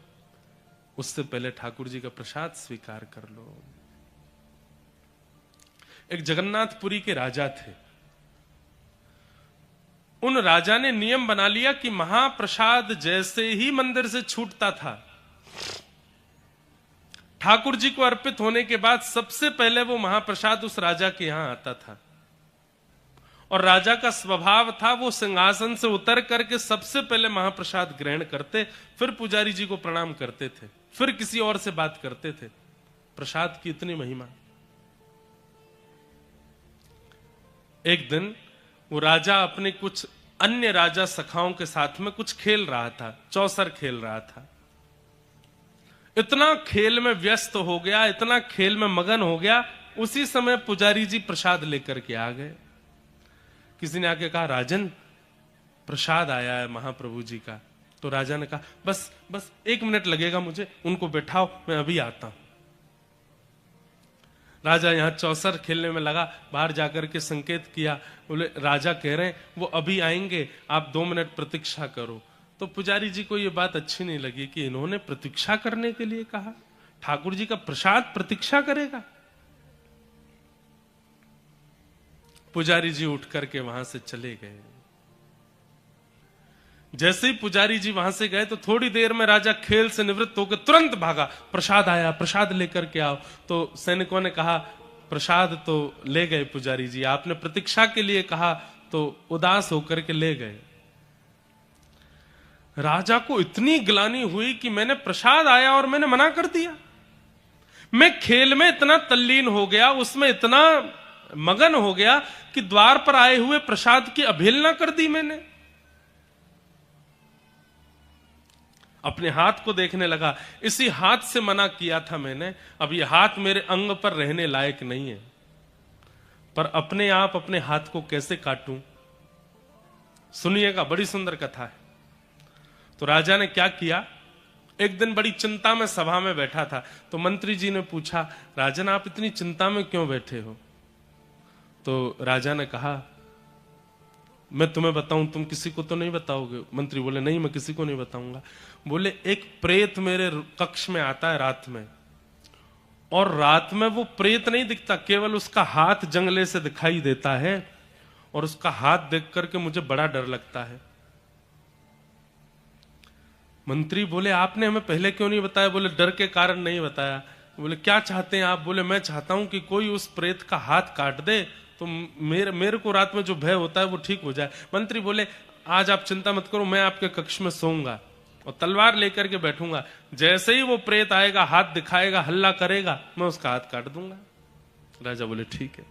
उससे पहले ठाकुर जी का प्रसाद स्वीकार कर लो। एक जगन्नाथपुरी के राजा थे, उन राजा ने नियम बना लिया कि महाप्रसाद जैसे ही मंदिर से छूटता था, ठाकुर जी को अर्पित होने के बाद सबसे पहले वो महाप्रसाद उस राजा के यहां आता था। और राजा का स्वभाव था वो सिंहासन से उतर करके सबसे पहले महाप्रसाद ग्रहण करते, फिर पुजारी जी को प्रणाम करते थे, फिर किसी और से बात करते थे। प्रसाद की इतनी महिमा। एक दिन वो राजा अपने कुछ अन्य राजा सखाओं के साथ में कुछ खेल रहा था, चौसर खेल रहा था। इतना खेल में व्यस्त हो गया, इतना खेल में मगन हो गया, उसी समय पुजारी जी प्रसाद लेकर के आ गए। किसी ने आके कहा, राजन प्रसाद आया है महाप्रभु जी का। तो राजा ने कहा, बस बस 1 मिनट लगेगा मुझे, उनको बैठाओ, मैं अभी आता हूं। राजा यहां चौसर खेलने में लगा, बाहर जाकर के संकेत किया, बोले राजा कह रहे हैं वो अभी आएंगे, आप 2 मिनट प्रतीक्षा करो। तो पुजारी जी को ये बात अच्छी नहीं लगी कि इन्होंने प्रतीक्षा करने के लिए कहा, ठाकुर जी का प्रसाद प्रतीक्षा करेगा। पुजारी जी उठ करके वहां से चले गए। जैसे ही पुजारी जी वहां से गए तो थोड़ी देर में राजा खेल से निवृत्त होकर तुरंत भागा, प्रसाद आया, प्रसाद लेकर के आओ। तो सैनिकों ने कहा, प्रसाद तो ले गए पुजारी जी, आपने प्रतीक्षा के लिए कहा तो उदास होकर के ले गए। राजा को इतनी ग्लानि हुई कि मैंने प्रसाद आया और मैंने मना कर दिया। मैं खेल में इतना तल्लीन हो गया, उसमें इतना मगन हो गया कि द्वार पर आए हुए प्रसाद की अवहेलना कर दी मैंने। अपने हाथ को देखने लगा, इसी हाथ से मना किया था मैंने, अब ये हाथ मेरे अंग पर रहने लायक नहीं है, पर अपने आप अपने हाथ को कैसे काटूं। सुनिएगा, बड़ी सुंदर कथा है। तो राजा ने क्या किया, एक दिन बड़ी चिंता में सभा में बैठा था। तो मंत्री जी ने पूछा, राजन आप इतनी चिंता में क्यों बैठे हो। तो राजा ने कहा, मैं तुम्हें बताऊं, तुम किसी को तो नहीं बताओगे। मंत्री बोले, नहीं मैं किसी को नहीं बताऊंगा। बोले, एक प्रेत मेरे कक्ष में आता है रात में, और रात में वो प्रेत नहीं दिखता, केवल उसका हाथ जंगले से दिखाई देता है, और उसका हाथ देख करके मुझे बड़ा डर लगता है। मंत्री बोले, आपने हमें पहले क्यों नहीं बताया। बोले, डर के कारण नहीं बताया। बोले, क्या चाहते हैं आप। बोले, मैं चाहता हूं कि कोई उस प्रेत का हाथ काट दे तो मेरे को रात में जो भय होता है वो ठीक हो जाए। मंत्री बोले, आज आप चिंता मत करो, मैं आपके कक्ष में सोऊंगा और तलवार लेकर के बैठूंगा, जैसे ही वो प्रेत आएगा, हाथ दिखाएगा, हल्ला करेगा, मैं उसका हाथ काट दूंगा। राजा बोले, ठीक है।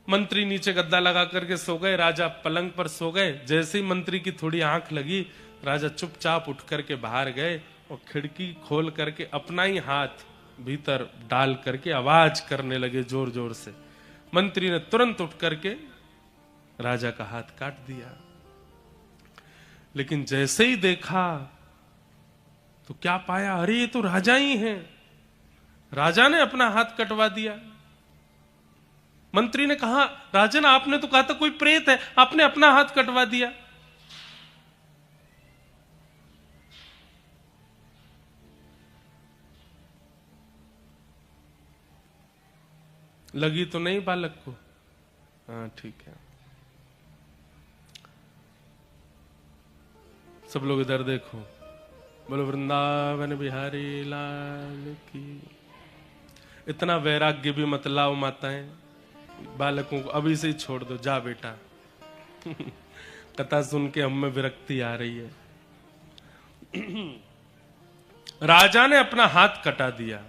मंत्री नीचे गद्दा लगा करके सो गए, राजा पलंग पर सो गए। जैसे ही मंत्री की थोड़ी आंख लगी, राजा चुपचाप उठ करके बाहर गए और खिड़की खोल करके अपना ही हाथ भीतर डाल करके आवाज करने लगे जोर जोर से। मंत्री ने तुरंत उठ करके राजा का हाथ काट दिया। लेकिन जैसे ही देखा तो क्या पाया, अरे ये तो राजा ही हैं। राजा ने अपना हाथ कटवा दिया। मंत्री ने कहा, राजन आपने तो कहा था कोई प्रेत है, आपने अपना हाथ कटवा दिया। लगी तो नहीं बालक को। हाँ ठीक है। सब लोग इधर देखो, बोलो वृंदावन बिहारी लाल की। इतना वैराग्य भी मत लाओ माताएं, बालकों को अभी से ही छोड़ दो, जा बेटा। कथा सुन के हम में विरक्ति आ रही है। राजा ने अपना हाथ कटा दिया,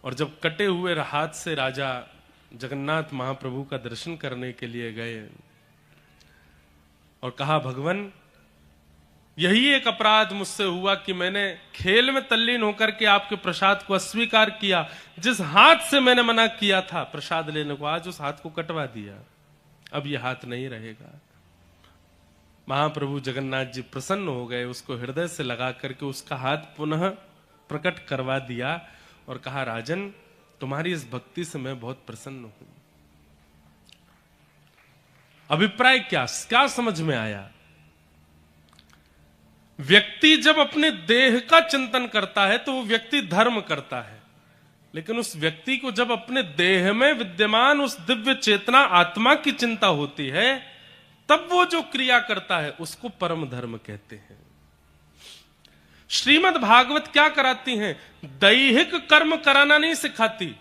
और जब कटे हुए हाथ से राजा जगन्नाथ महाप्रभु का दर्शन करने के लिए गए और कहा, भगवान यही एक अपराध मुझसे हुआ कि मैंने खेल में तल्लीन होकर के आपके प्रसाद को अस्वीकार किया। जिस हाथ से मैंने मना किया था प्रसाद लेने को, आज उस हाथ को कटवा दिया, अब यह हाथ नहीं रहेगा। महाप्रभु जगन्नाथ जी प्रसन्न हो गए, उसको हृदय से लगा करके उसका हाथ पुनः प्रकट करवा दिया और कहा, राजन तुम्हारी इस भक्ति से मैं बहुत प्रसन्न हूं। अभिप्राय क्या समझ में आया। व्यक्ति जब अपने देह का चिंतन करता है तो वो व्यक्ति धर्म करता है, लेकिन उस व्यक्ति को जब अपने देह में विद्यमान उस दिव्य चेतना आत्मा की चिंता होती है तब वो जो क्रिया करता है उसको परम धर्म कहते हैं। श्रीमद् भागवत क्या कराती हैं? दैहिक कर्म कराना नहीं सिखाती,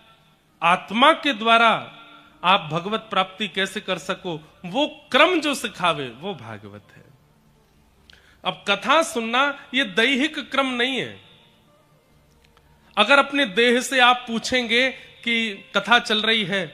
आत्मा के द्वारा आप भगवत प्राप्ति कैसे कर सको वो क्रम जो सिखावे वो भागवत है। अब कथा सुनना ये दैहिक क्रम नहीं है। अगर अपने देह से आप पूछेंगे कि कथा चल रही है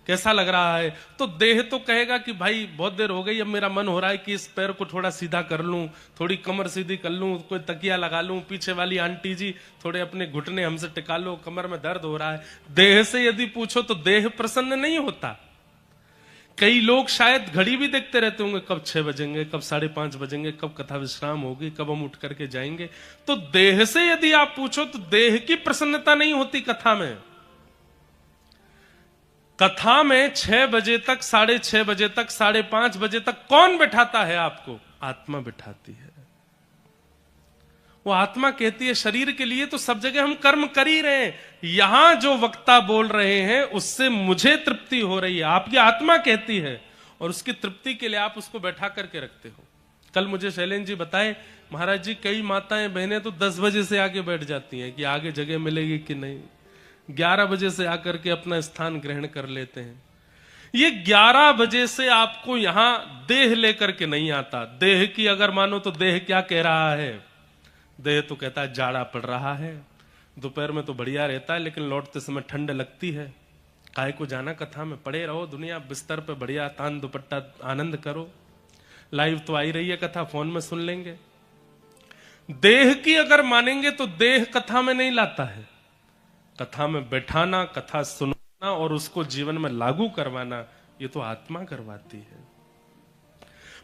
कैसा लग रहा है, तो देह तो कहेगा कि भाई बहुत देर हो गई, अब मेरा मन हो रहा है कि इस पैर को थोड़ा सीधा कर लूं, थोड़ी कमर सीधी कर लूं, कोई तकिया लगा लूं, पीछे वाली आंटी जी थोड़े अपने घुटने हमसे टिका लो, कमर में दर्द हो रहा है। देह से यदि पूछो तो देह प्रसन्न नहीं होता। कई लोग शायद घड़ी भी देखते रहते होंगे, कब 6 बजेंगे, कब 5:30 बजेंगे, कब कथा विश्राम होगी, कब हम उठ करके जाएंगे। तो देह से यदि आप पूछो तो देह की प्रसन्नता नहीं होती कथा में। कथा में 6 बजे तक, 6:30 बजे तक, 5:30 बजे तक कौन बैठाता है आपको? आत्मा बैठाती है। वो आत्मा कहती है शरीर के लिए तो सब जगह हम कर्म कर ही रहे हैं, यहां जो वक्ता बोल रहे हैं उससे मुझे तृप्ति हो रही है, आपकी आत्मा कहती है, और उसकी तृप्ति के लिए आप उसको बैठा करके रखते हो। कल मुझे शैलेंद्र जी बताए, महाराज जी कई माताएं बहनें तो 10 बजे से आके बैठ जाती हैं कि आगे जगह मिलेगी कि नहीं, 11 बजे से आकर के अपना स्थान ग्रहण कर लेते हैं। ये 11 बजे से आपको यहां देह लेकर के नहीं आता। देह की अगर मानो तो देह क्या कह रहा है? देह तो कहता है जाड़ा पड़ रहा है, दोपहर में तो बढ़िया रहता है लेकिन लौटते समय ठंड लगती है, काहे को जाना कथा में, पड़े रहो दुनिया बिस्तर पे बढ़िया तान दुपट्टा आनंद करो, लाइव तो आई रही है कथा, फोन में सुन लेंगे। देह की अगर मानेंगे तो देह कथा में नहीं लाता है। कथा में बैठाना, कथा सुनना और उसको जीवन में लागू करवाना ये तो आत्मा करवाती है।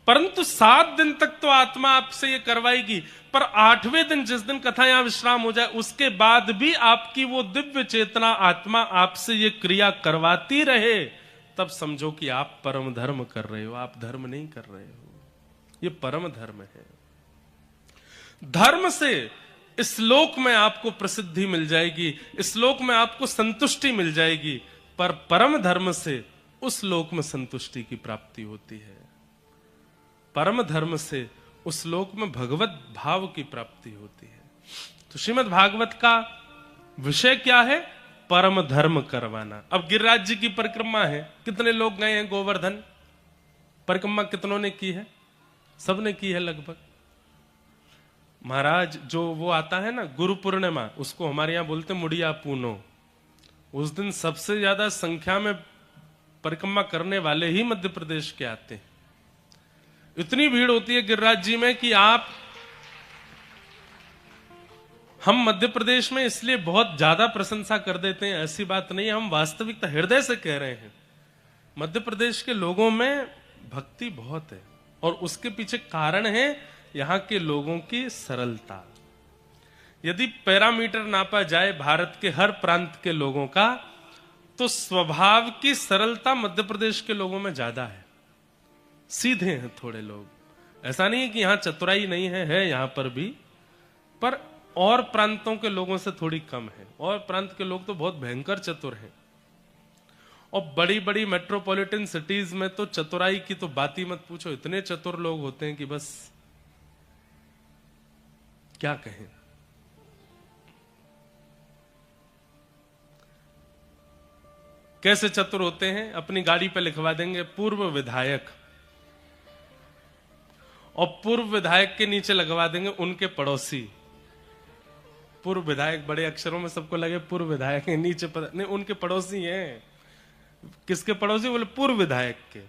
परंतु 7 दिन तक तो आत्मा आपसे ये करवाएगी, पर 8वें दिन जिस दिन कथा यहां विश्राम हो जाए उसके बाद भी आपकी वो दिव्य चेतना आत्मा आपसे ये क्रिया करवाती रहे, तब समझो कि आप परम धर्म कर रहे हो, आप धर्म नहीं कर रहे हो, ये परम धर्म है। धर्म से इस लोक में आपको प्रसिद्धि मिल जाएगी, इस लोक में आपको संतुष्टि मिल जाएगी, पर परम धर्म से उस लोक में संतुष्टि की प्राप्ति होती है। परम धर्म से उस लोक में भगवत भाव की प्राप्ति होती है। तो श्रीमद् भागवत का विषय क्या है? परम धर्म करवाना। अब गिरिराज जी की परिक्रमा है, कितने लोग गए हैं गोवर्धन? परिक्रमा कितनों ने की है? सबने की है लगभग। महाराज जो वो आता है ना गुरु पूर्णिमा, उसको हमारे यहां बोलते मुड़िया पूनो, उस दिन सबसे ज्यादा संख्या में परिक्रमा करने वाले ही मध्य प्रदेश के आते हैं। इतनी भीड़ होती है गिरिराज जी में कि हम मध्य प्रदेश में इसलिए बहुत ज्यादा प्रशंसा कर देते हैं, ऐसी बात नहीं, हम वास्तविकता हृदय से कह रहे हैं। मध्य प्रदेश के लोगों में भक्ति बहुत है और उसके पीछे कारण है यहां के लोगों की सरलता। यदि पैरामीटर नापा जाए भारत के हर प्रांत के लोगों का, तो स्वभाव की सरलता मध्य प्रदेश के लोगों में ज्यादा है। सीधे हैं थोड़े लोग, ऐसा नहीं है कि यहां चतुराई नहीं है यहां पर भी, पर और प्रांतों के लोगों से थोड़ी कम है। और प्रांत के लोग तो बहुत भयंकर चतुर हैं, और बड़ी बड़ी मेट्रोपॉलिटन सिटीज में तो चतुराई की तो बात ही मत पूछो, इतने चतुर लोग होते हैं कि बस क्या कहें। कैसे चतुर होते हैं? अपनी गाड़ी पे लिखवा देंगे पूर्व विधायक, और पूर्व विधायक के नीचे लगवा देंगे उनके पड़ोसी। पूर्व विधायक बड़े अक्षरों में सबको लगे पूर्व विधायक है, नीचे नहीं उनके पड़ोसी हैं। किसके पड़ोसी? बोले पूर्व विधायक के।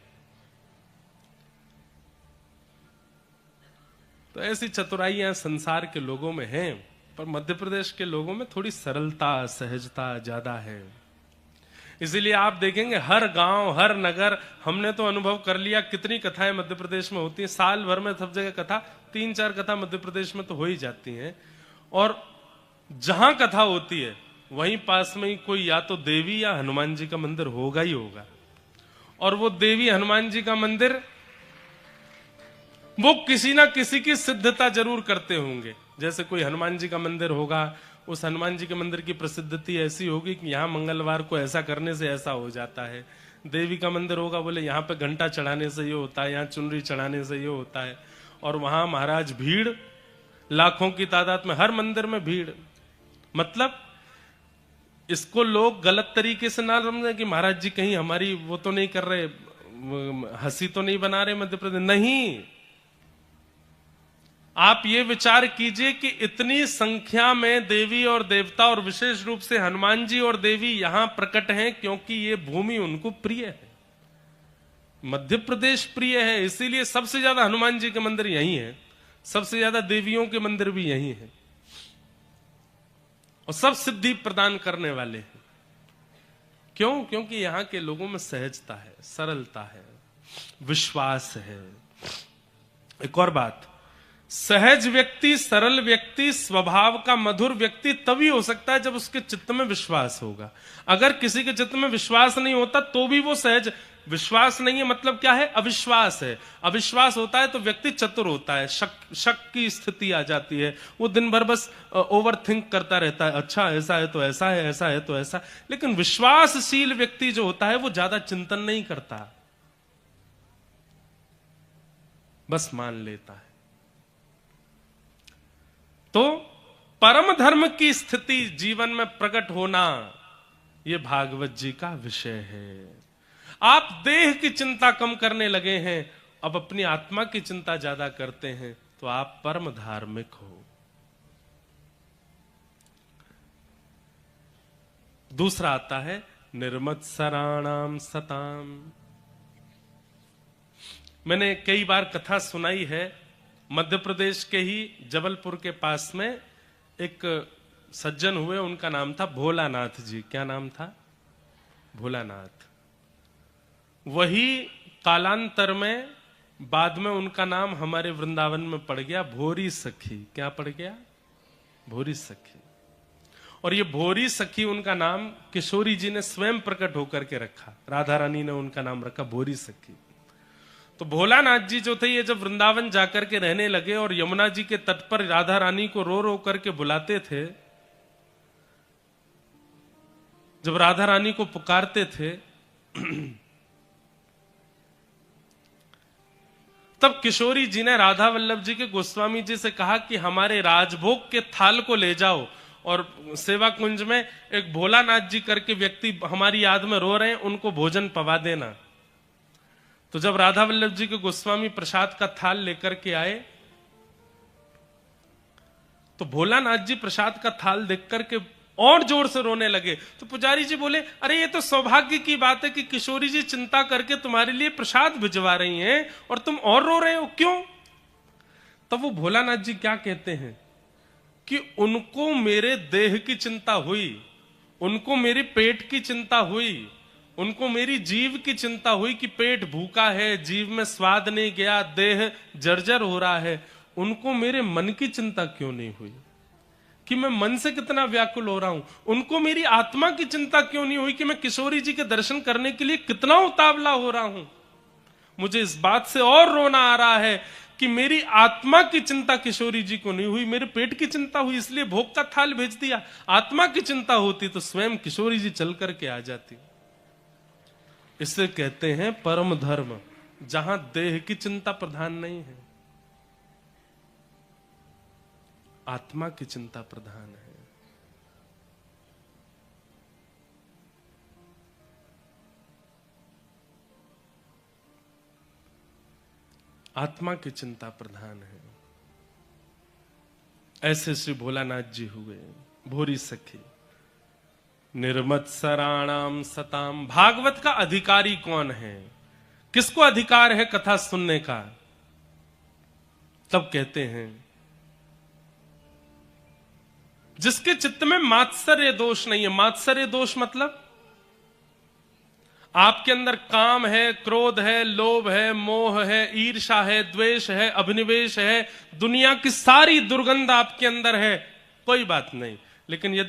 तो ऐसी चतुराइयां संसार के लोगों में हैं, पर मध्य प्रदेश के लोगों में थोड़ी सरलता सहजता ज्यादा है। इसीलिए आप देखेंगे हर गांव हर नगर, हमने तो अनुभव कर लिया कितनी कथाएं मध्य प्रदेश में होती हैं, साल भर में सब जगह कथा, 3-4 कथा मध्य प्रदेश में तो हो ही जाती हैं। और जहां कथा होती है वहीं पास में ही कोई या तो देवी या हनुमान जी का मंदिर होगा ही होगा, और वो देवी हनुमान जी का मंदिर वो किसी ना किसी की सिद्धता जरूर करते होंगे। जैसे कोई हनुमान जी का मंदिर होगा, उस हनुमान जी के मंदिर की प्रसिद्धि ऐसी होगी कि यहां मंगलवार को ऐसा करने से ऐसा हो जाता है, देवी का मंदिर होगा, बोले यहाँ पे घंटा चढ़ाने से ये होता है, यहाँ चुनरी चढ़ाने से ये होता है, और वहां महाराज भीड़ लाखों की तादाद में, हर मंदिर में भीड़। मतलब इसको लोग गलत तरीके से ना समझे कि महाराज जी कहीं हमारी वो तो नहीं कर रहे, हंसी तो नहीं बना रहे मध्य प्रदेश। नहीं, आप ये विचार कीजिए कि इतनी संख्या में देवी और देवता और विशेष रूप से हनुमान जी और देवी यहां प्रकट हैं क्योंकि ये भूमि उनको प्रिय है, मध्य प्रदेश प्रिय है, इसीलिए सबसे ज्यादा हनुमान जी के मंदिर यही है, सबसे ज्यादा देवियों के मंदिर भी यही है, और सब सिद्धि प्रदान करने वाले हैं। क्यों? क्योंकि यहां के लोगों में सहजता है, सरलता है, विश्वास है। एक और बात, सहज व्यक्ति, सरल व्यक्ति, स्वभाव का मधुर व्यक्ति तभी हो सकता है जब उसके चित्त में विश्वास होगा। अगर किसी के चित्त में विश्वास नहीं होता तो भी वो सहज, विश्वास नहीं है मतलब क्या है? अविश्वास है। अविश्वास होता है तो व्यक्ति चतुर होता है, शक की स्थिति आ जाती है, वो दिन भर बस ओवर थिंक करता रहता है, अच्छा ऐसा है तो ऐसा है, ऐसा है तो ऐसा। लेकिन विश्वासशील व्यक्ति जो होता है वो ज्यादा चिंतन नहीं करता, बस मान लेता है। तो परम धर्म की स्थिति जीवन में प्रकट होना, यह भागवत जी का विषय है। आप देह की चिंता कम करने लगे हैं, अब अपनी आत्मा की चिंता ज्यादा करते हैं, तो आप परम धार्मिक हो। दूसरा आता है निर्मत्सराणाम सताम। मैंने कई बार कथा सुनाई है, मध्य प्रदेश के ही जबलपुर के पास में एक सज्जन हुए, उनका नाम था भोलानाथ जी। क्या नाम था? भोलानाथ। वही कालांतर में बाद में उनका नाम हमारे वृंदावन में पड़ गया भोरी सखी। क्या पड़ गया? भोरी सखी। और ये भोरी सखी उनका नाम किशोरी जी ने स्वयं प्रकट होकर के रखा, राधा रानी ने उनका नाम रखा भोरी सखी। तो भोलानाथ जी जो थे, ये जब वृंदावन जाकर के रहने लगे और यमुना जी के तट पर राधा रानी को रो रो करके बुलाते थे, जब राधा रानी को पुकारते थे, तब किशोरी जी ने राधा वल्लभ जी के गोस्वामी जी से कहा कि हमारे राजभोग के थाल को ले जाओ और सेवा कुंज में एक भोलानाथ जी करके व्यक्ति हमारी याद में रो रहे हैं, उनको भोजन पवा देना। तो जब राधा वल्लभ जी के गोस्वामी प्रसाद का थाल लेकर के आए, तो भोलानाथ जी प्रसाद का थाल देख करके और जोर से रोने लगे। तो पुजारी जी बोले, अरे ये तो सौभाग्य की बात है कि किशोरी जी चिंता करके तुम्हारे लिए प्रसाद भिजवा रही हैं और तुम और रो रहे हो, क्यों? तब वो भोलानाथ जी क्या कहते हैं कि उनको मेरे देह की चिंता हुई, उनको मेरे पेट की चिंता हुई, उनको मेरी जीव की चिंता हुई कि पेट भूखा है, जीव में स्वाद नहीं गया, देह जर्जर हो रहा है। उनको मेरे मन की चिंता क्यों नहीं हुई कि मैं मन से कितना व्याकुल हो रहा हूं? उनको मेरी आत्मा की चिंता क्यों नहीं हुई कि मैं किशोरी जी के दर्शन करने के लिए कितना उतावला हो रहा हूं? मुझे इस बात से और रोना आ रहा है कि मेरी आत्मा की चिंता किशोरी जी को नहीं हुई, मेरे पेट की चिंता हुई, इसलिए भोग का थाल भेज दिया। आत्मा की चिंता होती तो स्वयं किशोरी जी चल करके आ जाती। इसे कहते हैं परम धर्म, जहां देह की चिंता प्रधान नहीं है, आत्मा की चिंता प्रधान है। आत्मा की चिंता प्रधान है। ऐसे श्री भोलानाथ जी हुए भोरी सखी। निर्मत्सराणाम सताम। भागवत का अधिकारी कौन है? किसको अधिकार है कथा सुनने का? तब कहते हैं जिसके चित्त में मात्सर्य दोष नहीं है। मात्सर्य दोष मतलब आपके अंदर काम है, क्रोध है, लोभ है, मोह है, ईर्षा है, द्वेष है, अभिनिवेश है, दुनिया की सारी दुर्गंध आपके अंदर है, कोई बात नहीं। लेकिन यदि